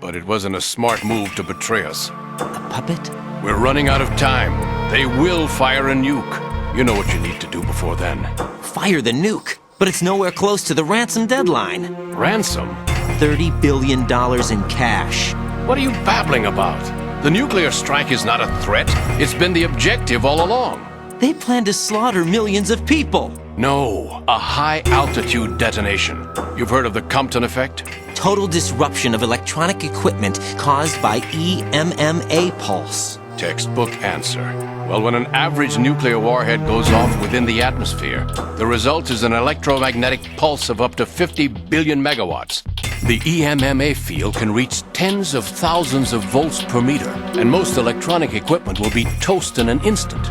but it wasn't a smart move to betray us. A puppet? We're running out of time. They will fire a nuke. You know what you need to do before then. Fire the nuke? But it's nowhere close to the ransom deadline. Ransom? $30 billion in cash. What are you babbling about? The nuclear strike is not a threat. It's been the objective all along. They plan to slaughter millions of people. No, a high-altitude detonation. You've heard of the Compton effect? Total disruption of electronic equipment caused by EMMA pulse. textbook answer. Well, when an average nuclear warhead goes off within the atmosphere, the result is an electromagnetic pulse of up to 50 billion megawatts. The EMMA field can reach tens of thousands of volts per meter, and most electronic equipment will be toast in an instant.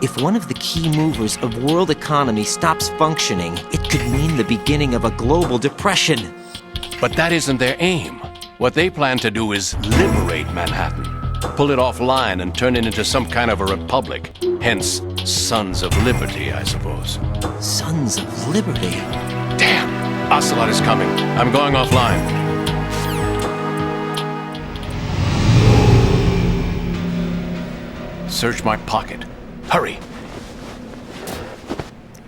If one of the key movers of world economy stops functioning, it could mean the beginning of a global depression. But that isn't their aim. What they plan to do is liberate Manhattan. Pull it offline and turn it into some kind of a republic. Hence, Sons of Liberty, I suppose. Sons of Liberty? Damn! Ocelot is coming. I'm going offline. Search my pocket. Hurry!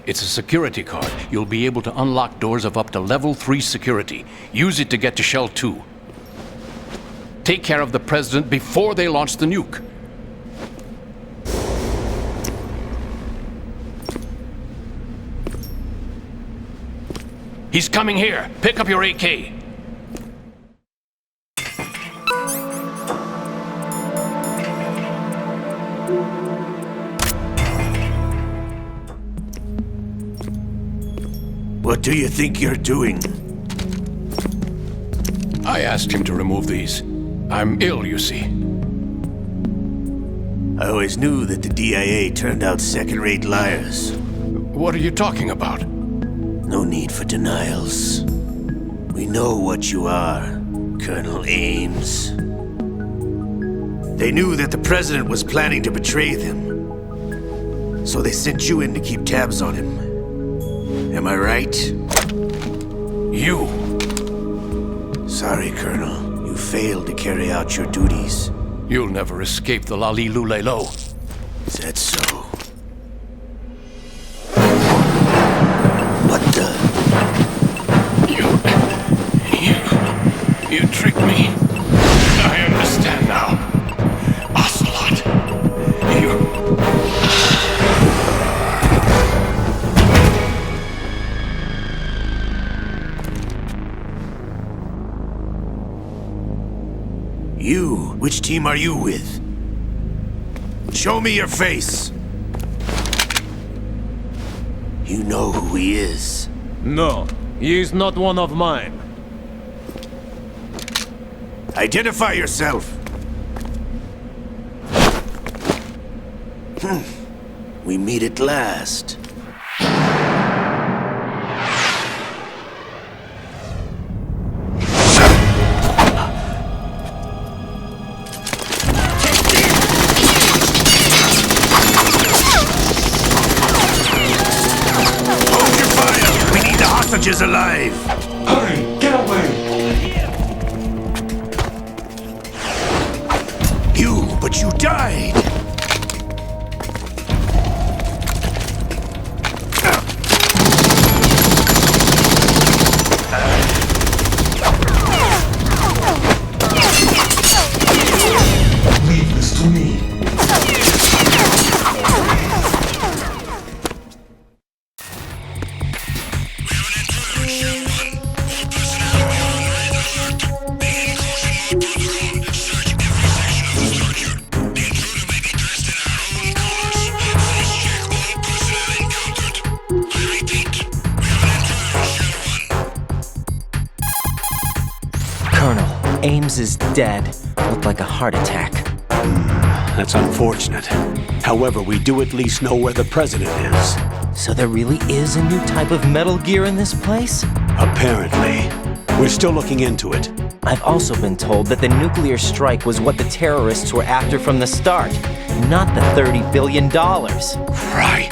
It's a security card. You'll be able to unlock doors of up to level 3 security. Use it to get to Shell 2. Take care of the President before they launch the nuke. He's coming here. Pick up your AK. What do you think you're doing? I asked him to remove these. I'm ill, you see. I always knew that the DIA turned out second-rate liars. What are you talking about? No need for denials. We know what you are, Colonel Ames. They knew that the President was planning to betray them. So they sent you in to keep tabs on him. Am I right? You! Sorry, Colonel. You failed to carry out your duties. You'll never escape the Lali-Lu-Le-Lo. Is that so? What the? You tricked me. I understand now. Ocelot. You? Which team are you with? Show me your face! You know who he is. No, he is not one of mine. Identify yourself! We meet at last. Hostages alive! Hurry! Get away! But you died! Leave this to me. Ames is dead. Looked like a heart attack. That's unfortunate. However, we do at least know where the President is. So there really is a new type of Metal Gear in this place? Apparently. We're still looking into it. I've also been told that the nuclear strike was what the terrorists were after from the start, not the $30 billion. Right.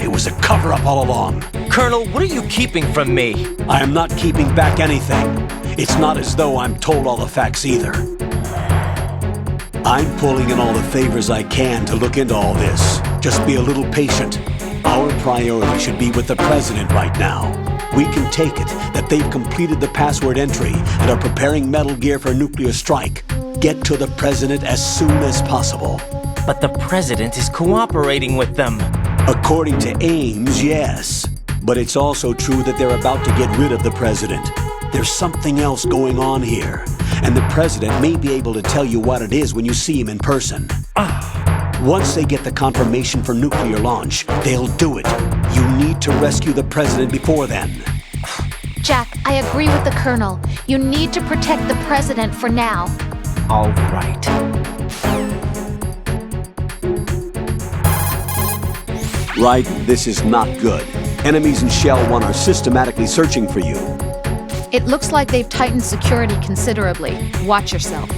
It was a cover-up all along. Colonel, what are you keeping from me? I am not keeping back anything. It's not as though I'm told all the facts either. I'm pulling in all the favors I can to look into all this. Just be a little patient. Our priority should be with the President right now. We can take it that they've completed the password entry and are preparing Metal Gear for nuclear strike. Get to the President as soon as possible. But the President is cooperating with them. According to Ames, yes. But it's also true that they're about to get rid of the President. There's something else going on here. and the president may be able to tell you what it is when you see him in person. Once they get the confirmation for nuclear launch, they'll do it. You need to rescue the president before then. Jack, I agree with the Colonel. You need to protect the president for now. All right. Right, this is not good. Enemies in Shell 1 are systematically searching for you. It looks like they've tightened security considerably. Watch yourself.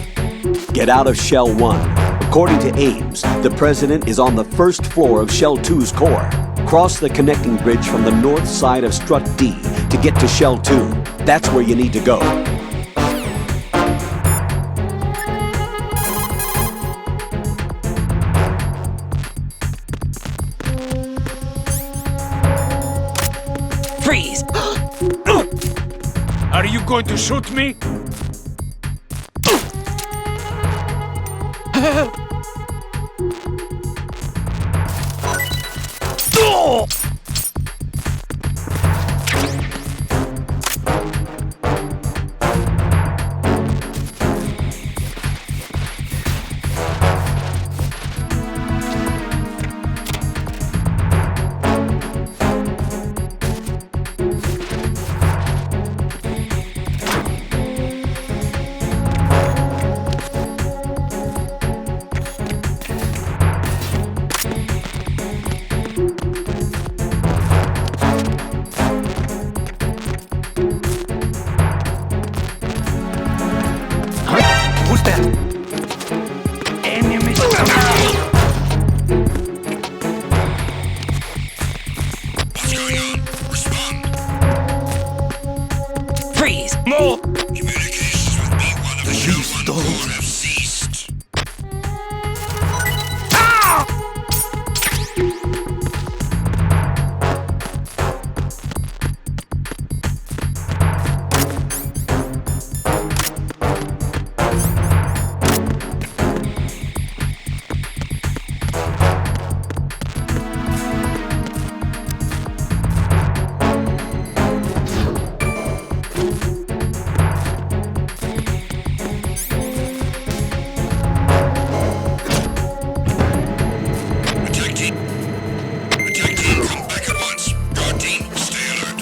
Get out of Shell 1. According to Ames, the president is on the first floor of Shell 2's core. Cross the connecting bridge from the north side of Strut D to get to Shell 2. That's where you need to go. Freeze! Are you going to shoot me? Who's that? Enemy. What's going on? Respond. Freeze! More! Communications with B1 of the Shell 1 don't. core have ceased. Attack team, come back at once. Guard team, stay alert.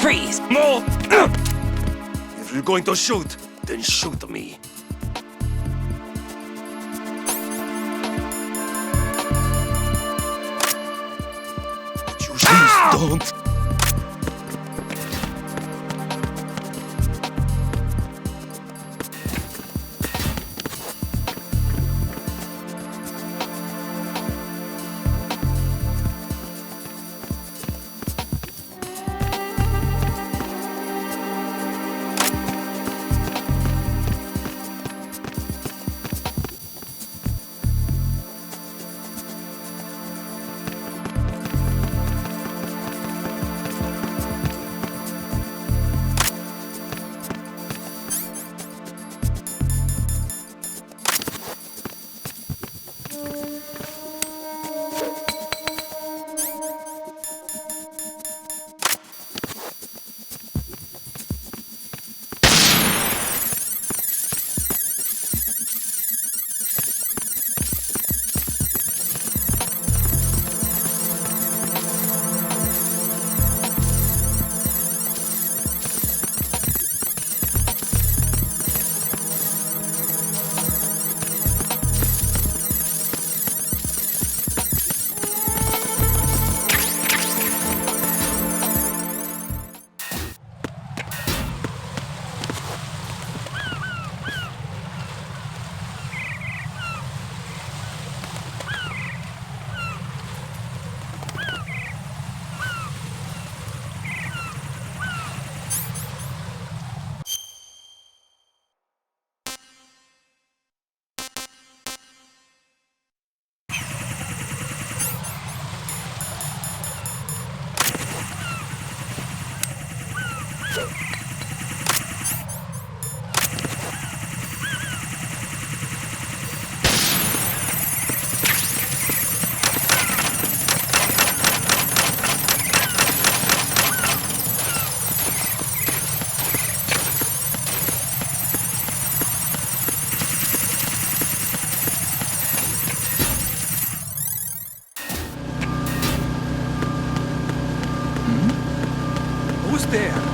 Freeze! More! If you're going to shoot, then shoot me. Please don't! Who's there?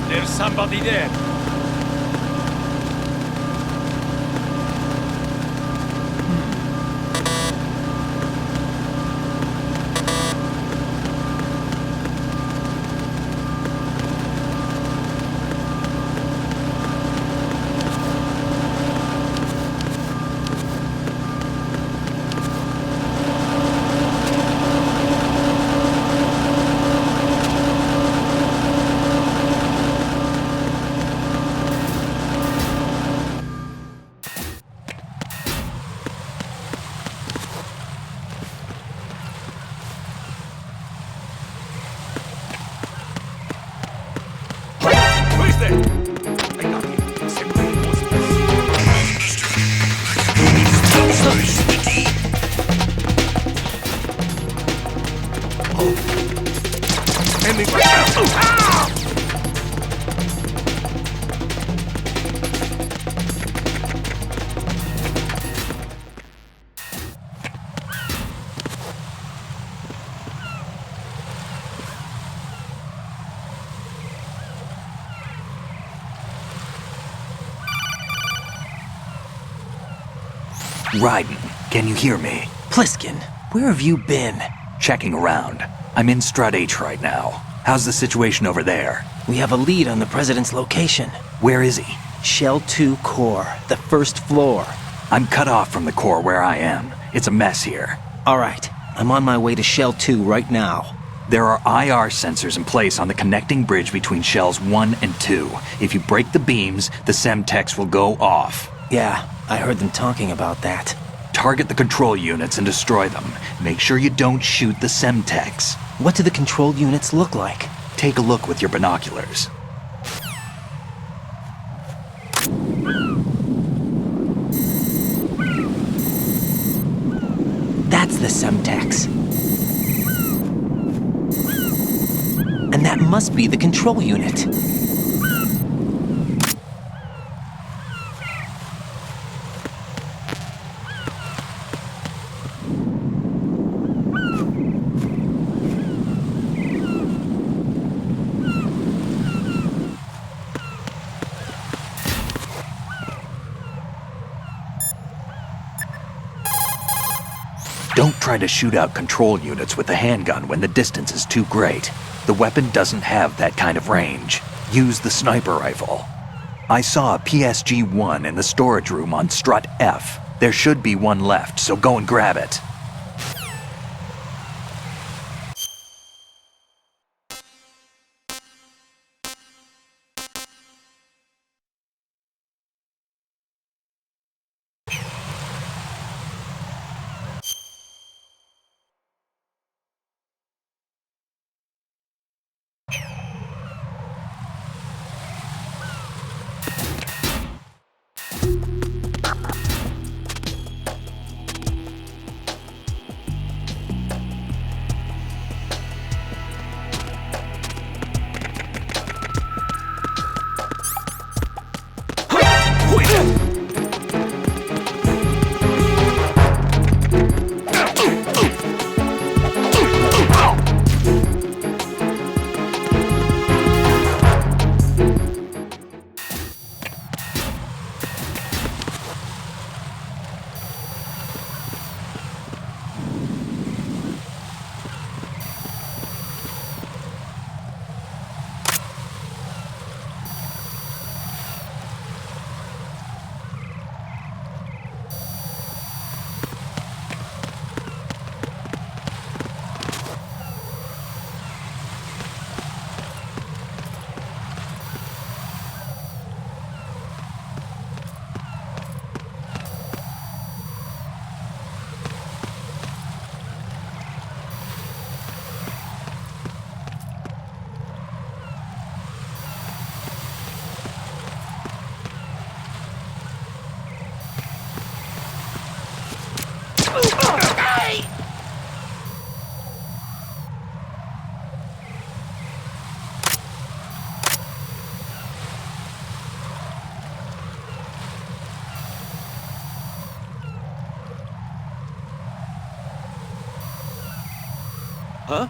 There's somebody there. Raiden, can you hear me? Pliskin, where have you been? Checking around. I'm in Strut H right now. How's the situation over there? We have a lead on the President's location. Where is he? Shell 2 core, the first floor. I'm cut off from the core where I am. It's a mess here. All right, I'm on my way to Shell 2 right now. There are IR sensors in place on the connecting bridge between Shells 1 and 2. If you break the beams, the Semtex will go off. Yeah, I heard them talking about that. Target the control units and destroy them. Make sure you don't shoot the Semtex. What do the control units look like? Take a look with your binoculars. That's the Semtex. And that must be the control unit. Don't try to shoot out control units with the handgun when the distance is too great. The weapon doesn't have that kind of range. Use the sniper rifle. I saw a PSG-1 in the storage room on Strut F. There should be one left, so go and grab it. Huh?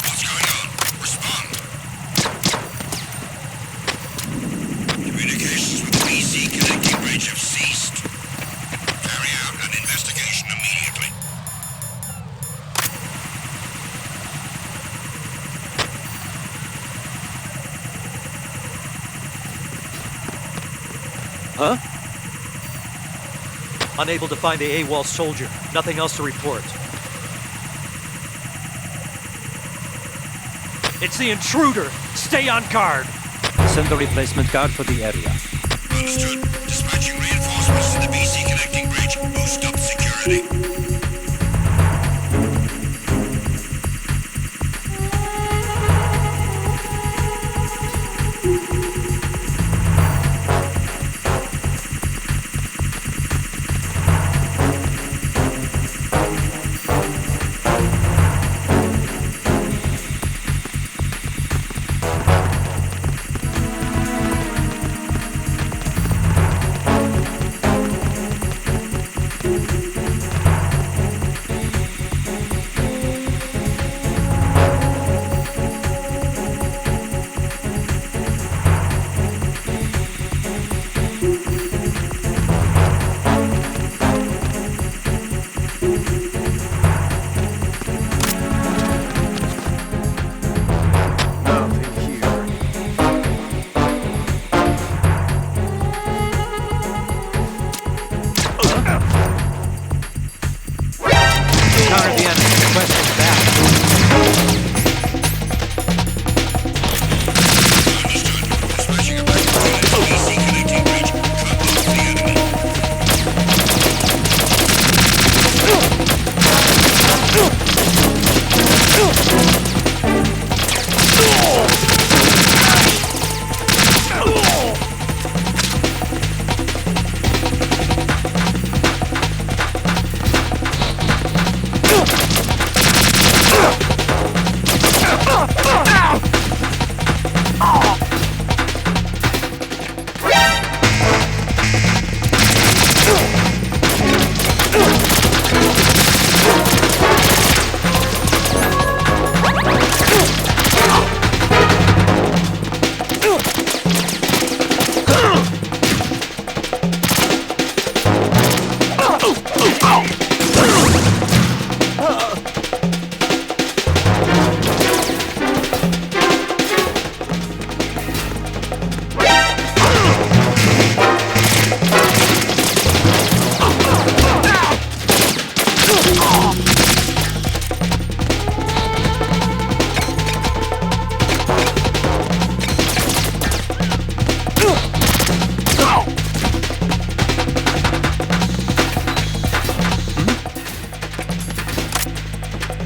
What's going on? Respond. Communications with the BC connecting bridge have ceased. Carry out an investigation immediately. Huh? Unable to find the AWOL soldier. Nothing else to report. It's the intruder! Stay on guard! Send a replacement guard for the area. Understood. Dispatching reinforcements to the BC connecting bridge. Boost up security.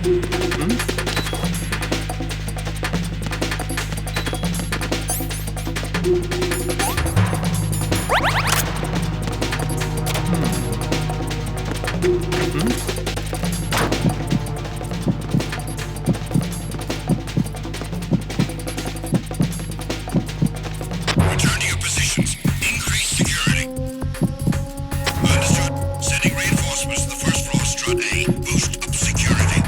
Return to your positions. Increase security. Understood. Sending reinforcements to the first floor, strut A. Boost up security.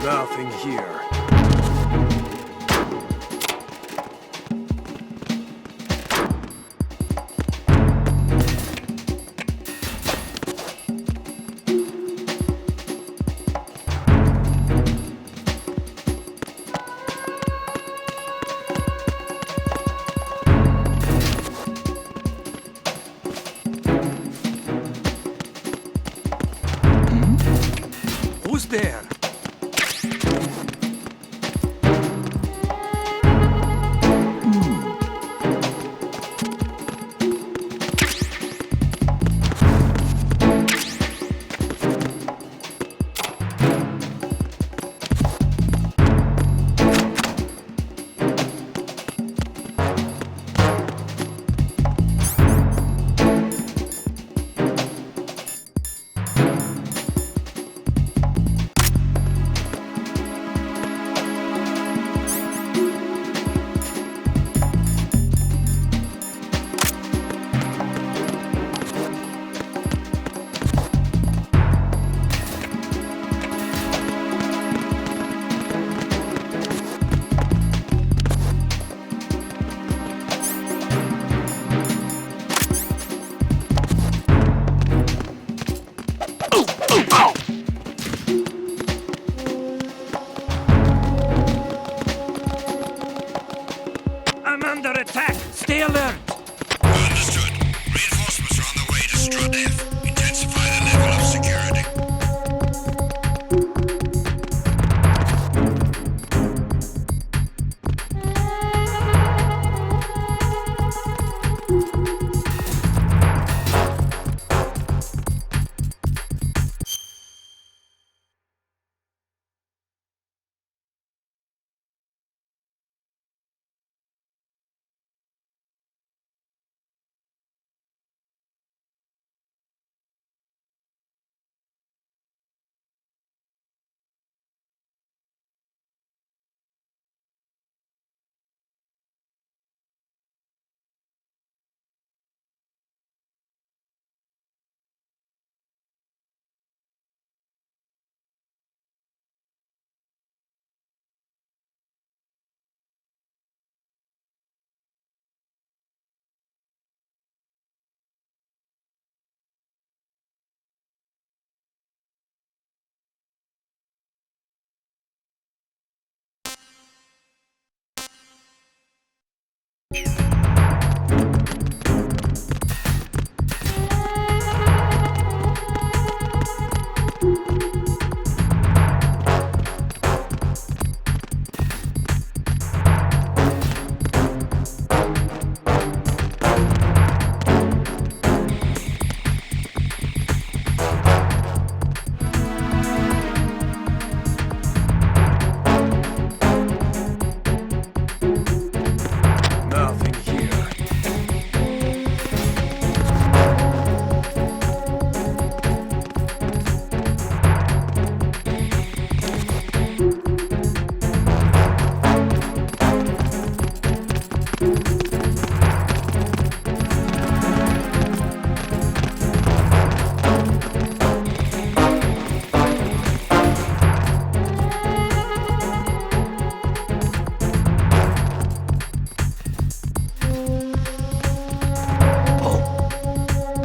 Nothing here. Who's there? under attack! Stay alert! Understood. Reinforcements are on the way to Strut F. Intensify the level of security.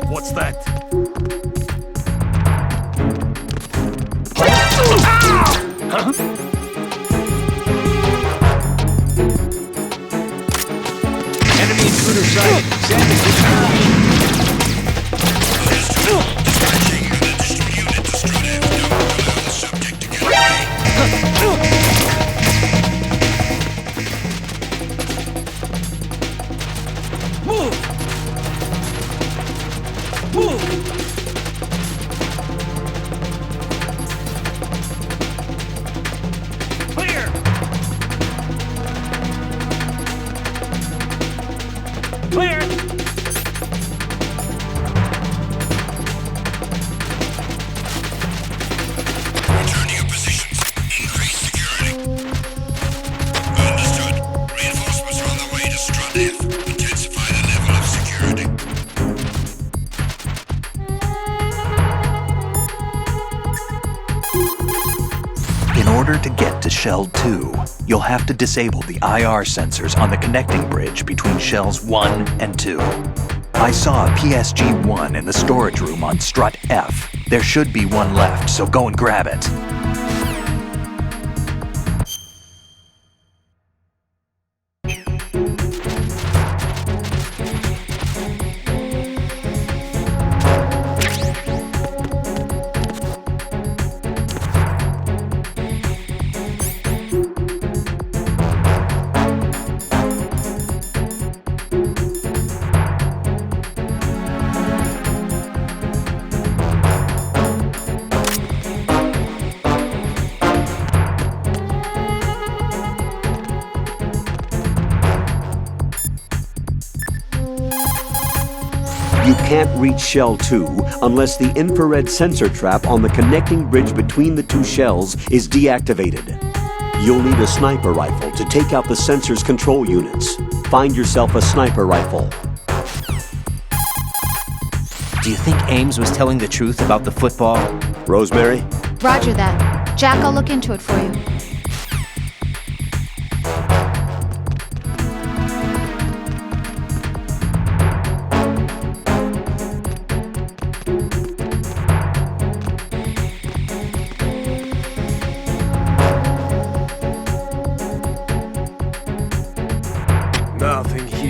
What's that? Huh? Enemy intruder sighted. In order to get to Shell 2, you'll have to disable the IR sensors on the connecting bridge between Shells 1 and 2. I saw a PSG-1 in the storage room on Strut F. There should be one left, so go and grab it. You can't reach Shell 2 unless the infrared sensor trap on the connecting bridge between the two shells is deactivated. You'll need a sniper rifle to take out the sensor's control units. Find yourself a sniper rifle. Do you think Ames was telling the truth about the football? Rosemary? Roger that. Jack, I'll look into it for you. Nothing here.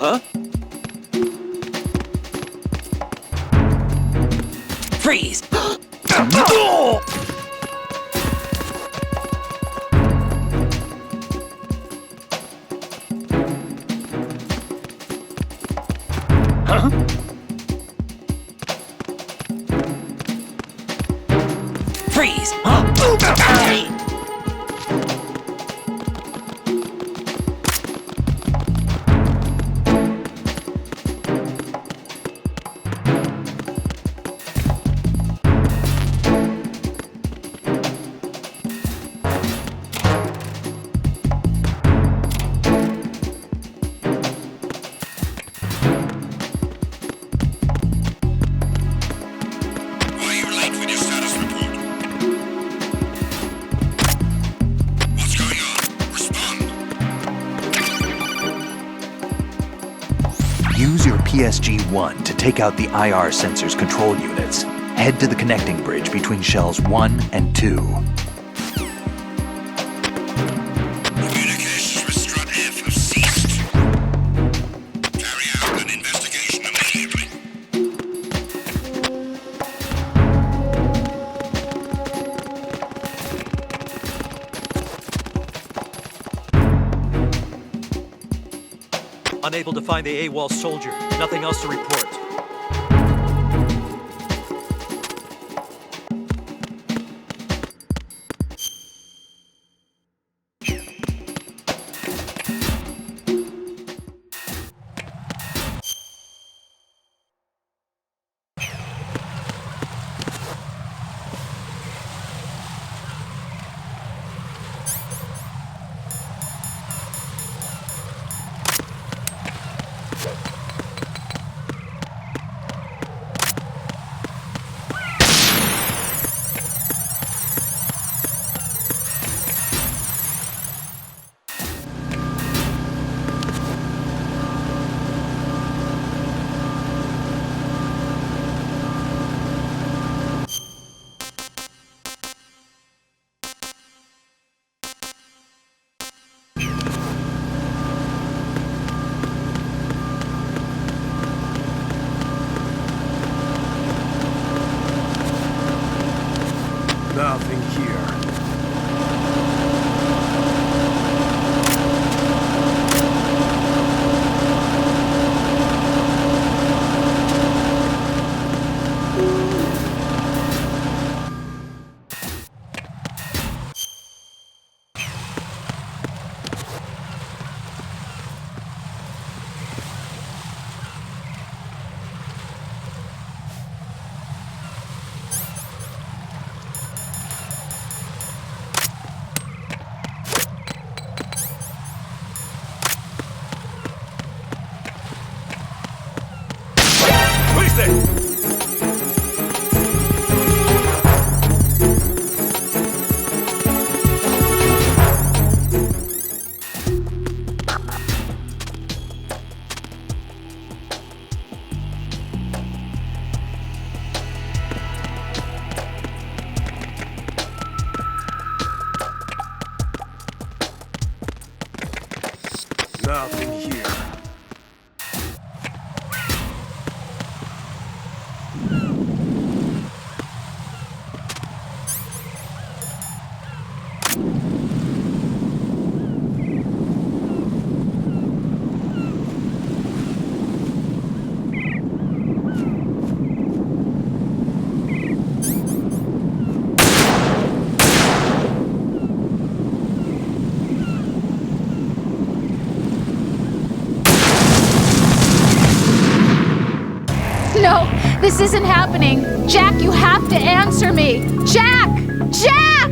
Huh? Freeze! Huh? Freeze! Why are you late with your status report? What's going on? Respond. Use your PSG-1 to take out the IR sensor's control units. Head to the connecting bridge between shells 1 and 2. Communications with Strut F have ceased. Carry out an investigation immediately. Unable to find the AWOL soldier. Nothing else to report. Nothing here. Nothing here. No, this isn't happening. Jack, you have to answer me. Jack! Jack!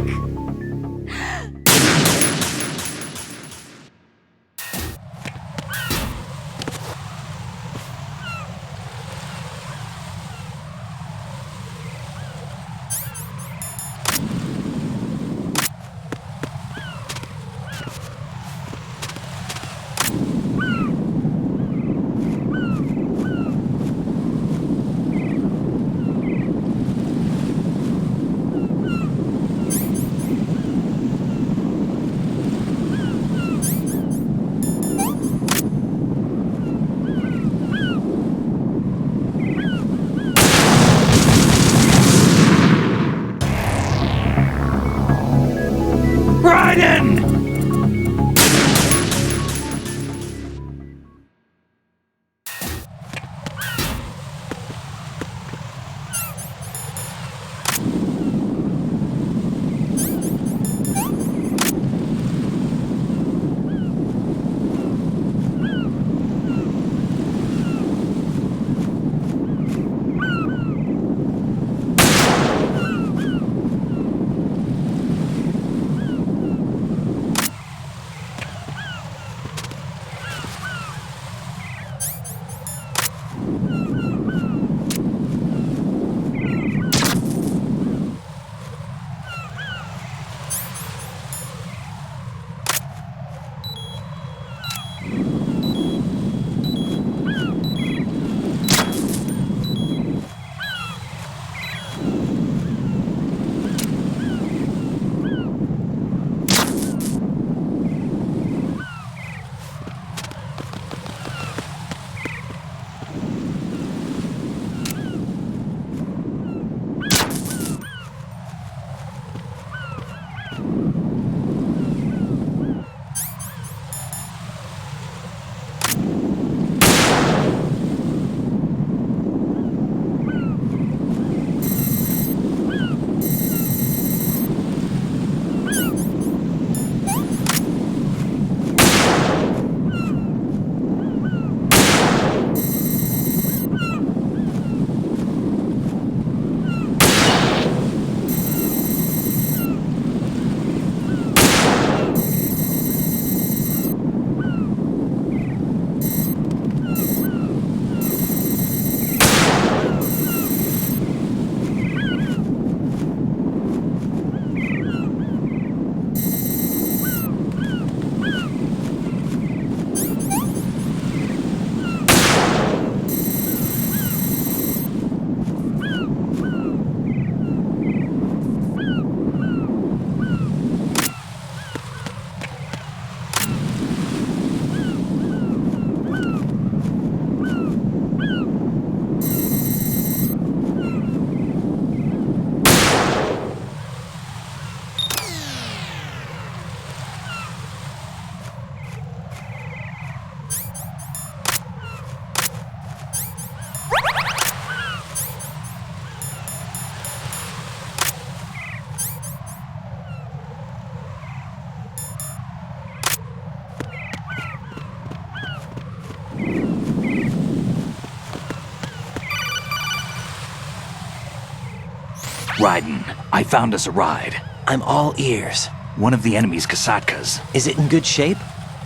Raiden, I found us a ride. I'm all ears. One of the enemy's Kasatkas. Is it in good shape?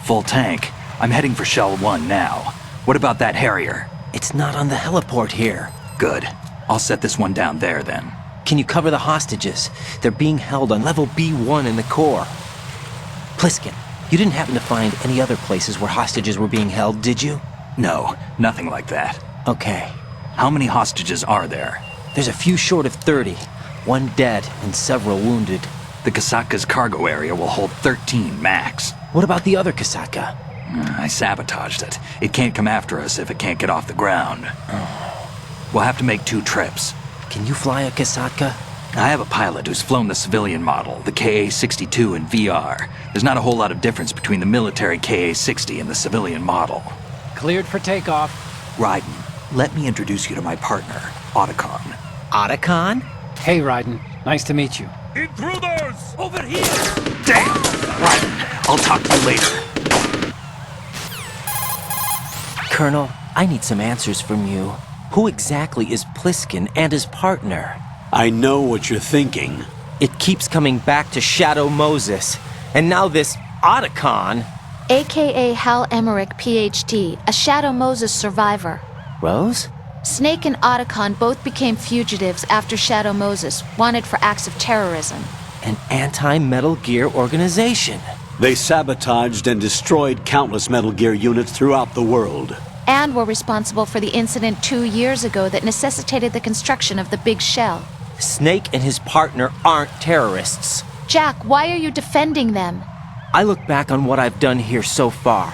Full tank. I'm heading for Shell 1 now. What about that Harrier? It's not on the heliport here. Good. I'll set this one down there then. Can you cover the hostages? They're being held on level B1 in the core. Pliskin, you didn't happen to find any other places where hostages were being held, did you? No, nothing like that. Okay. How many hostages are there? There's a few short of 30. One dead and several wounded. The Kasatka's cargo area will hold 13 max. What about the other Kasaka? I sabotaged it. It can't come after us if it can't get off the ground. We'll have to make 2 trips. Can you fly a Kasaka? I have a pilot who's flown the civilian model, the KA-62 in VR. There's not a whole lot of difference between the military KA-60 and the civilian model. Cleared for takeoff. Raiden, let me introduce you to my partner, Otacon. Otacon? Hey, Raiden. Nice to meet you. Intruders! Over here! Damn! Raiden, I'll talk to you later. Colonel, I need some answers from you. Who exactly is Pliskin and his partner? I know what you're thinking. It keeps coming back to Shadow Moses. And now this Otacon. AKA Hal Emmerich, PhD, a Shadow Moses survivor. Rose? Snake and Otacon both became fugitives after Shadow Moses, wanted for acts of terrorism. An anti-Metal Gear organization. They sabotaged and destroyed countless Metal Gear units throughout the world. And were responsible for the incident 2 years ago that necessitated the construction of the Big Shell. Snake and his partner aren't terrorists. Jack, why are you defending them? I look back on what I've done here so far,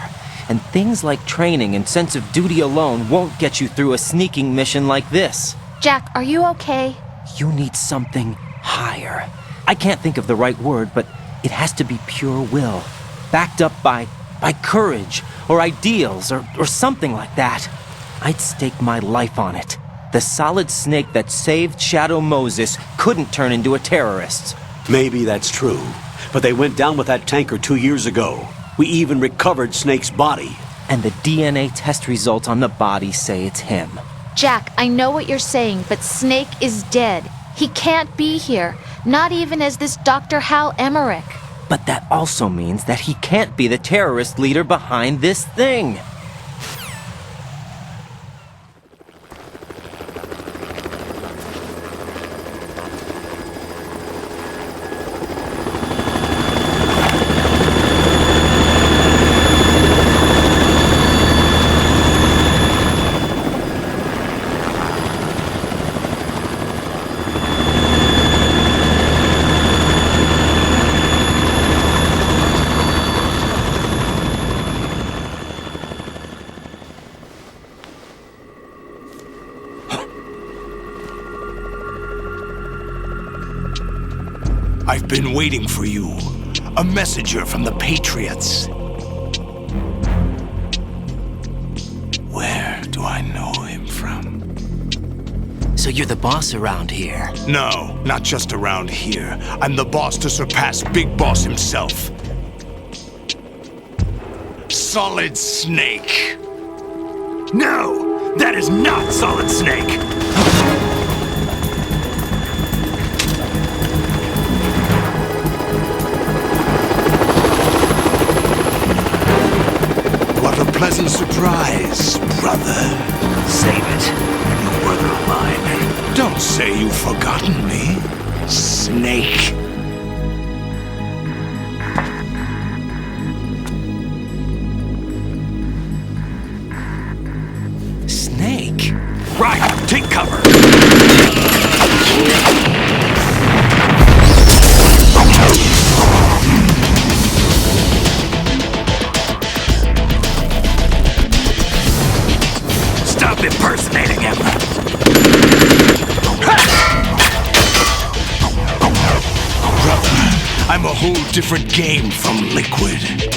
and things like training and sense of duty alone won't get you through a sneaking mission like this. Jack, are you okay? You need something higher. I can't think of the right word, but it has to be pure will, backed up by courage, or ideals, or something like that. I'd stake my life on it. The solid Snake that saved Shadow Moses couldn't turn into a terrorist. Maybe that's true, but they went down with that tanker 2 years ago. We even recovered Snake's body. And the DNA test results on the body say it's him. Jack, I know what you're saying, but Snake is dead. He can't be here, not even as this Dr. Hal Emmerich. But that also means that he can't be the terrorist leader behind this thing. I've been waiting for you. A messenger from the Patriots. Where do I know him from? So you're the boss around here? No, not just around here. I'm the boss to surpass Big Boss himself. Solid Snake. No, that is not Solid Snake. What a pleasant surprise, brother. Save it. You're a brother of mine. Don't say you've forgotten me, Snake. Snake? Right, take cover. Stop impersonating him. Brother, I'm a whole different game from Liquid.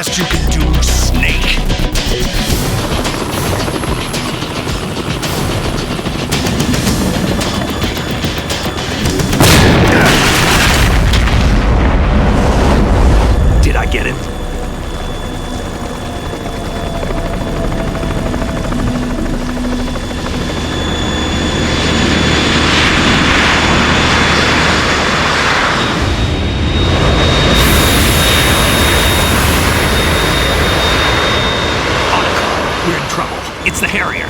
best you can do, Snake. Did I get it? We're in trouble. It's the Harrier.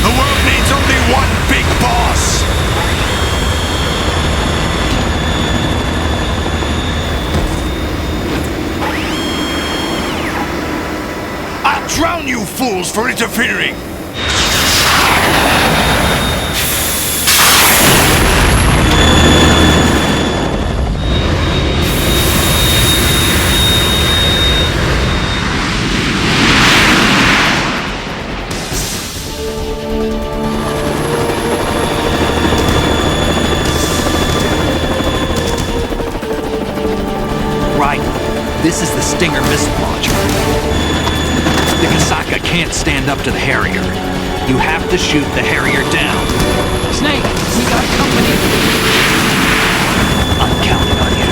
The world needs only one big boss. I'll drown you fools for interfering! Right. This is the Stinger missile launcher. The Kasaka can't stand up to the Harrier. You have to shoot the Harrier down. Snake, we got company. I'm counting on you.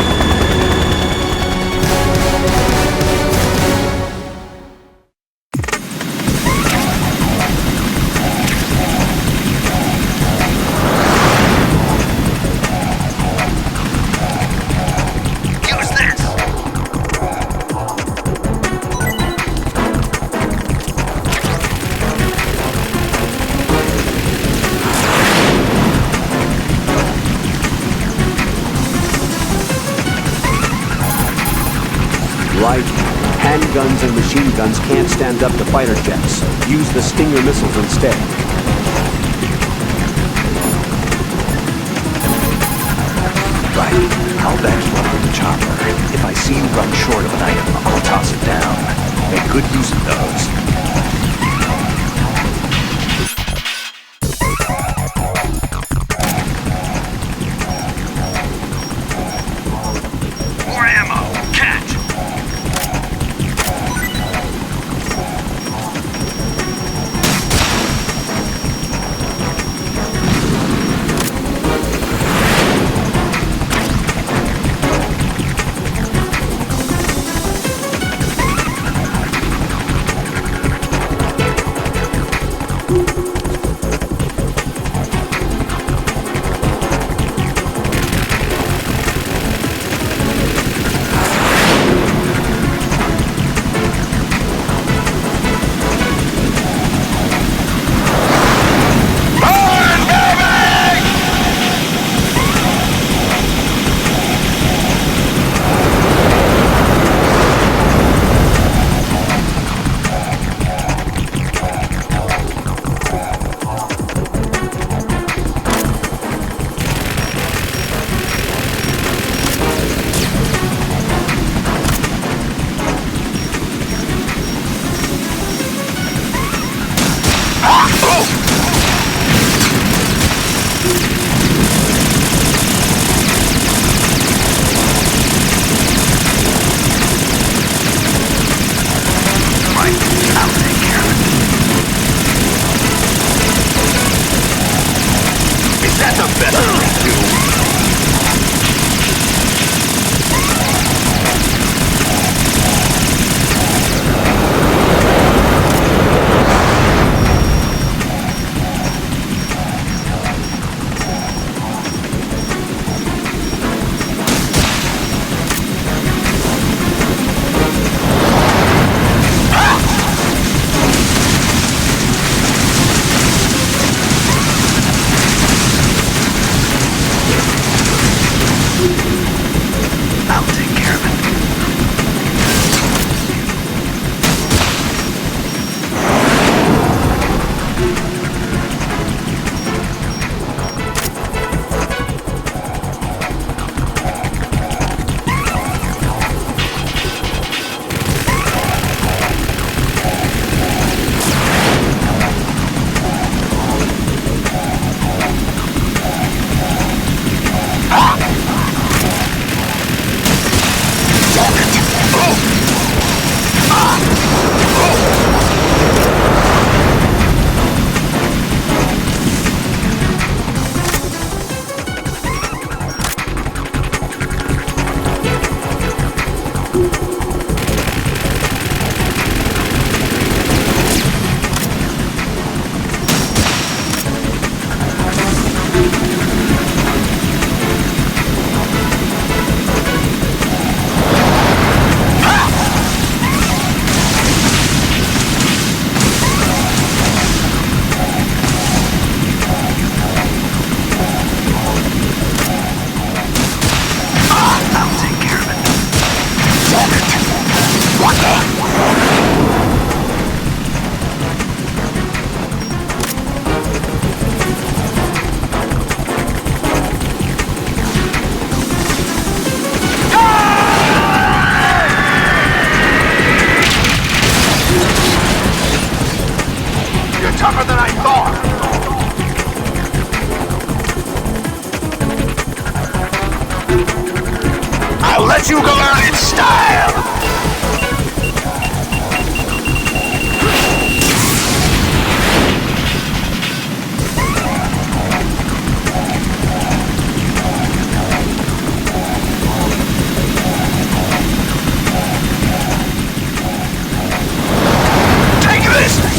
Use this! Right. Handguns and machine guns can't stand up to fighter jets. Use the Stinger missiles instead. Right. I'll back you up with the chopper. If I see you run short of an item, I'll toss it down. Make good use of those. More ammo! Catch! Tougher than I thought! I'll let you go out in style! Take this!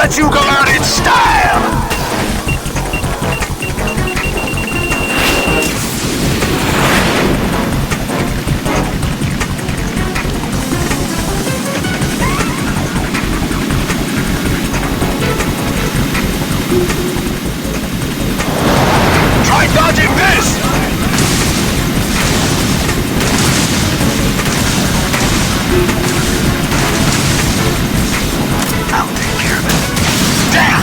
Let you go out in style! Try dodging this! I'll take care of it. Damn!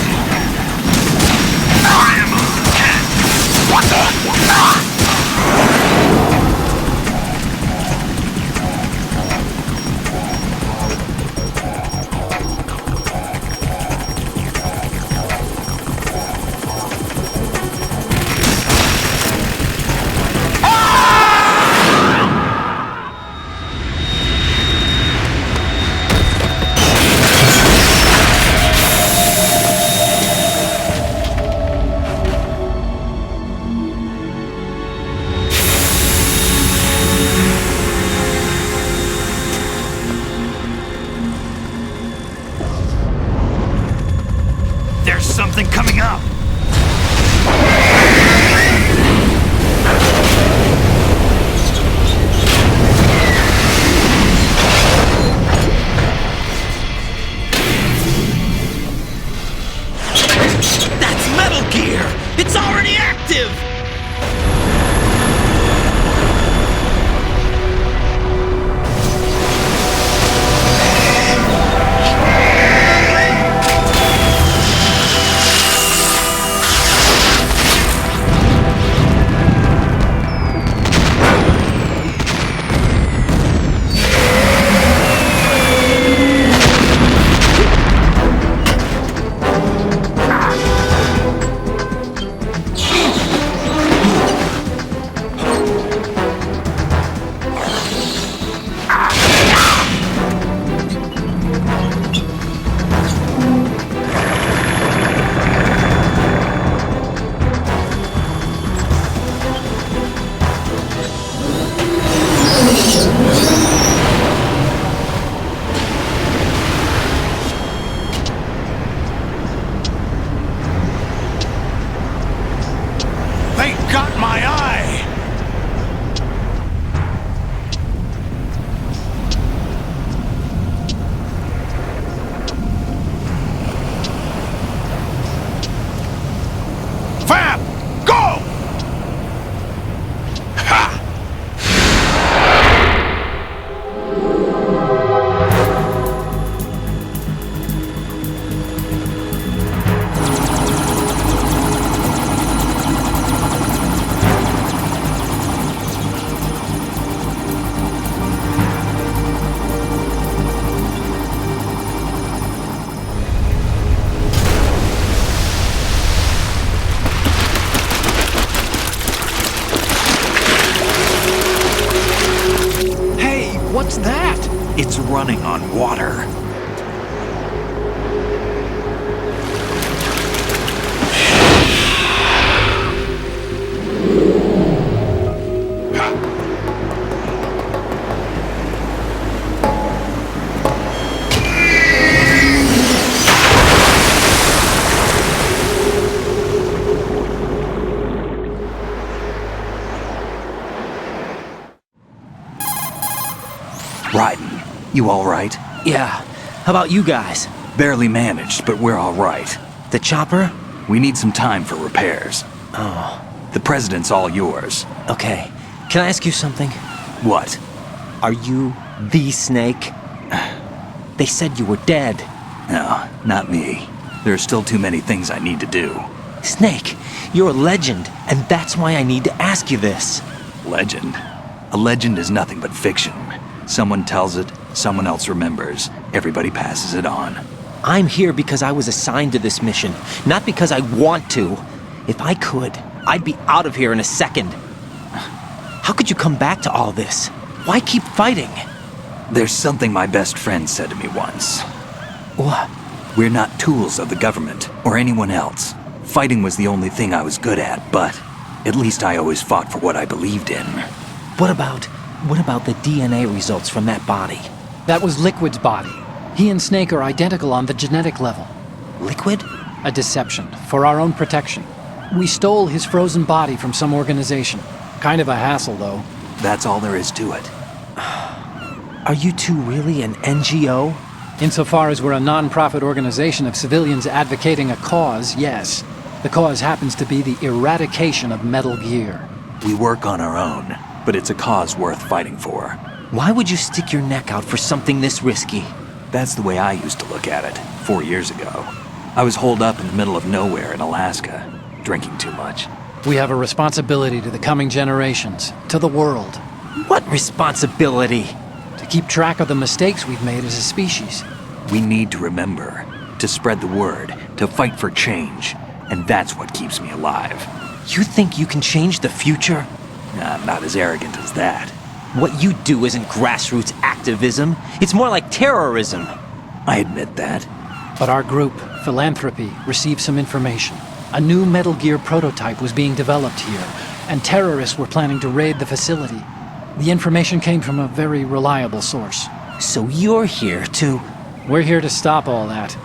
something coming up! That's Metal Gear! It's already active! They got my eye! Fab! Go! Ha! Hey, what's that? It's running on water. Raiden, you all right? Yeah. How about you guys? Barely managed, but we're all right. The chopper? We need some time for repairs. Oh. The president's all yours. Okay. Can I ask you something? What? Are you the Snake? They said you were dead. No, not me. There are still too many things I need to do. Snake, you're a legend, and that's why I need to ask you this. Legend? A legend is nothing but fiction. Someone tells it, someone else remembers. Everybody passes it on. I'm here because I was assigned to this mission, not because I want to. If I could, I'd be out of here in a second. How could you come back to all this? Why keep fighting? There's something my best friend said to me once. What? We're not tools of the government or anyone else. Fighting was the only thing I was good at, but at least I always fought for what I believed in. What about the DNA results from that body? That was Liquid's body. He and Snake are identical on the genetic level. Liquid? A deception, for our own protection. We stole his frozen body from some organization. Kind of a hassle, though. That's all there is to it. Are you two really an NGO? Insofar as we're a non-profit organization of civilians advocating a cause, yes. The cause happens to be the eradication of Metal Gear. We work on our own, but it's a cause worth fighting for. Why would you stick your neck out for something this risky? That's the way I used to look at it, 4 years ago. I was holed up in the middle of nowhere in Alaska, drinking too much. We have a responsibility to the coming generations, to the world. What responsibility? To keep track of the mistakes we've made as a species. We need to remember, to spread the word, to fight for change, and that's what keeps me alive. You think you can change the future? I'm not as arrogant as that. What you do isn't grassroots activism. It's more like terrorism. I admit that. But our group, Philanthropy, received some information. A new Metal Gear prototype was being developed here, and terrorists were planning to raid the facility. The information came from a very reliable source. So you're here to... We're here to stop all that.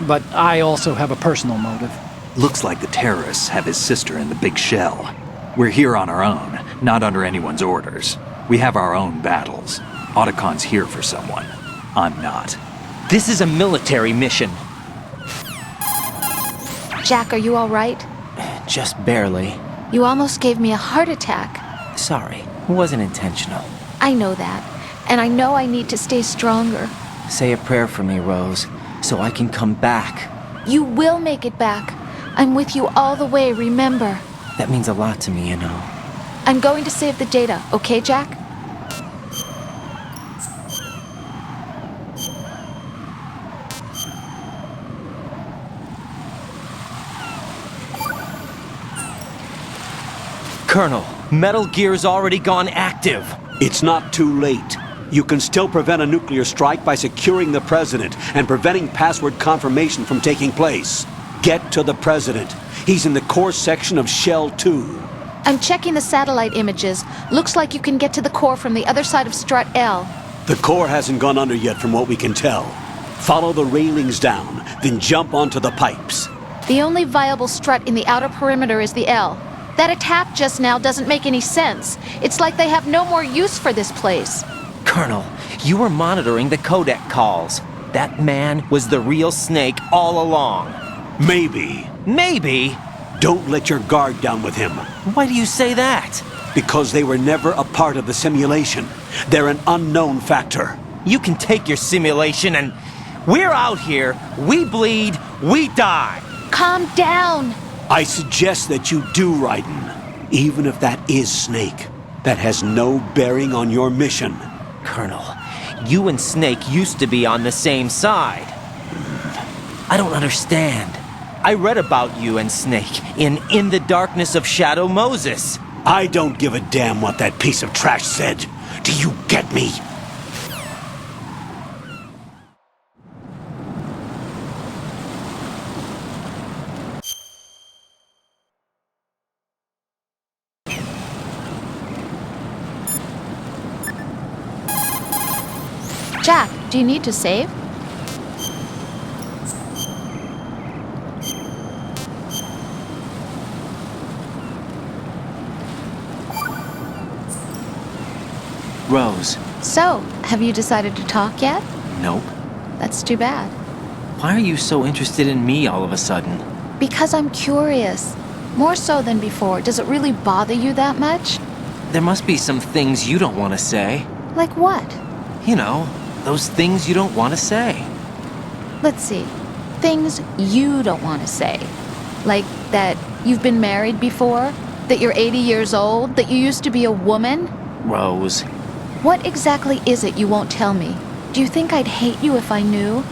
But I also have a personal motive. Looks like the terrorists have his sister in the big shell. We're here on our own, not under anyone's orders. We have our own battles. Otacon's here for someone. I'm not. This is a military mission. Jack, are you all right? Just barely. You almost gave me a heart attack. Sorry, it wasn't intentional. I know that, and I know I need to stay stronger. Say a prayer for me, Rose, so I can come back. You will make it back. I'm with you all the way, remember? That means a lot to me, you know. I'm going to save the data, okay, Jack? Colonel, Metal Gear's already gone active. It's not too late. You can still prevent a nuclear strike by securing the President and preventing password confirmation from taking place. Get to the President. He's in the core section of Shell 2. I'm checking the satellite images. Looks like you can get to the core from the other side of Strut L. The core hasn't gone under yet from what we can tell. Follow the railings down, then jump onto the pipes. The only viable strut in the outer perimeter is the L. That attack just now doesn't make any sense. It's like they have no more use for this place. Colonel, you were monitoring the codec calls. That man was the real Snake all along. Maybe. Maybe? Don't let your guard down with him. Why do you say that? Because they were never a part of the simulation. They're an unknown factor. You can take your simulation and... We're out here, we bleed, we die. Calm down. I suggest that you do, Raiden. Even if that is Snake. That has no bearing on your mission. Colonel, you and Snake used to be on the same side. I don't understand. I read about you and Snake in the Darkness of Shadow Moses. I don't give a damn what that piece of trash said. Do you get me? Jack, do you need to save? Rose. So, have you decided to talk yet? Nope. That's too bad. Why are you so interested in me all of a sudden? Because I'm curious. More so than before. Does it really bother you that much? There must be some things you don't want to say. Like what? You know, those things you don't want to say. Let's see. Things you don't want to say. Like that you've been married before? That you're 80 years old? That you used to be a woman? Rose. What exactly is it you won't tell me? Do you think I'd hate you if I knew?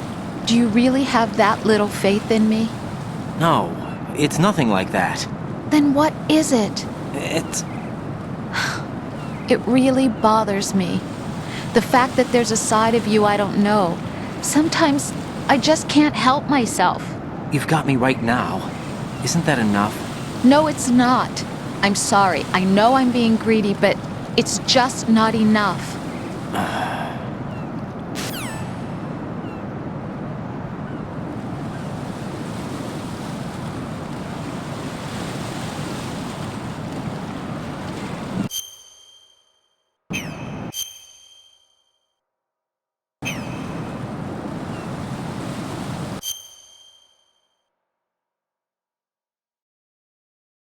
Do you really have that little faith in me? No, it's nothing like that. Then what is it? It's... It really bothers me. The fact that there's a side of you I don't know. Sometimes I just can't help myself. You've got me right now. Isn't that enough? No, it's not. I'm sorry. I know I'm being greedy, but it's just not enough.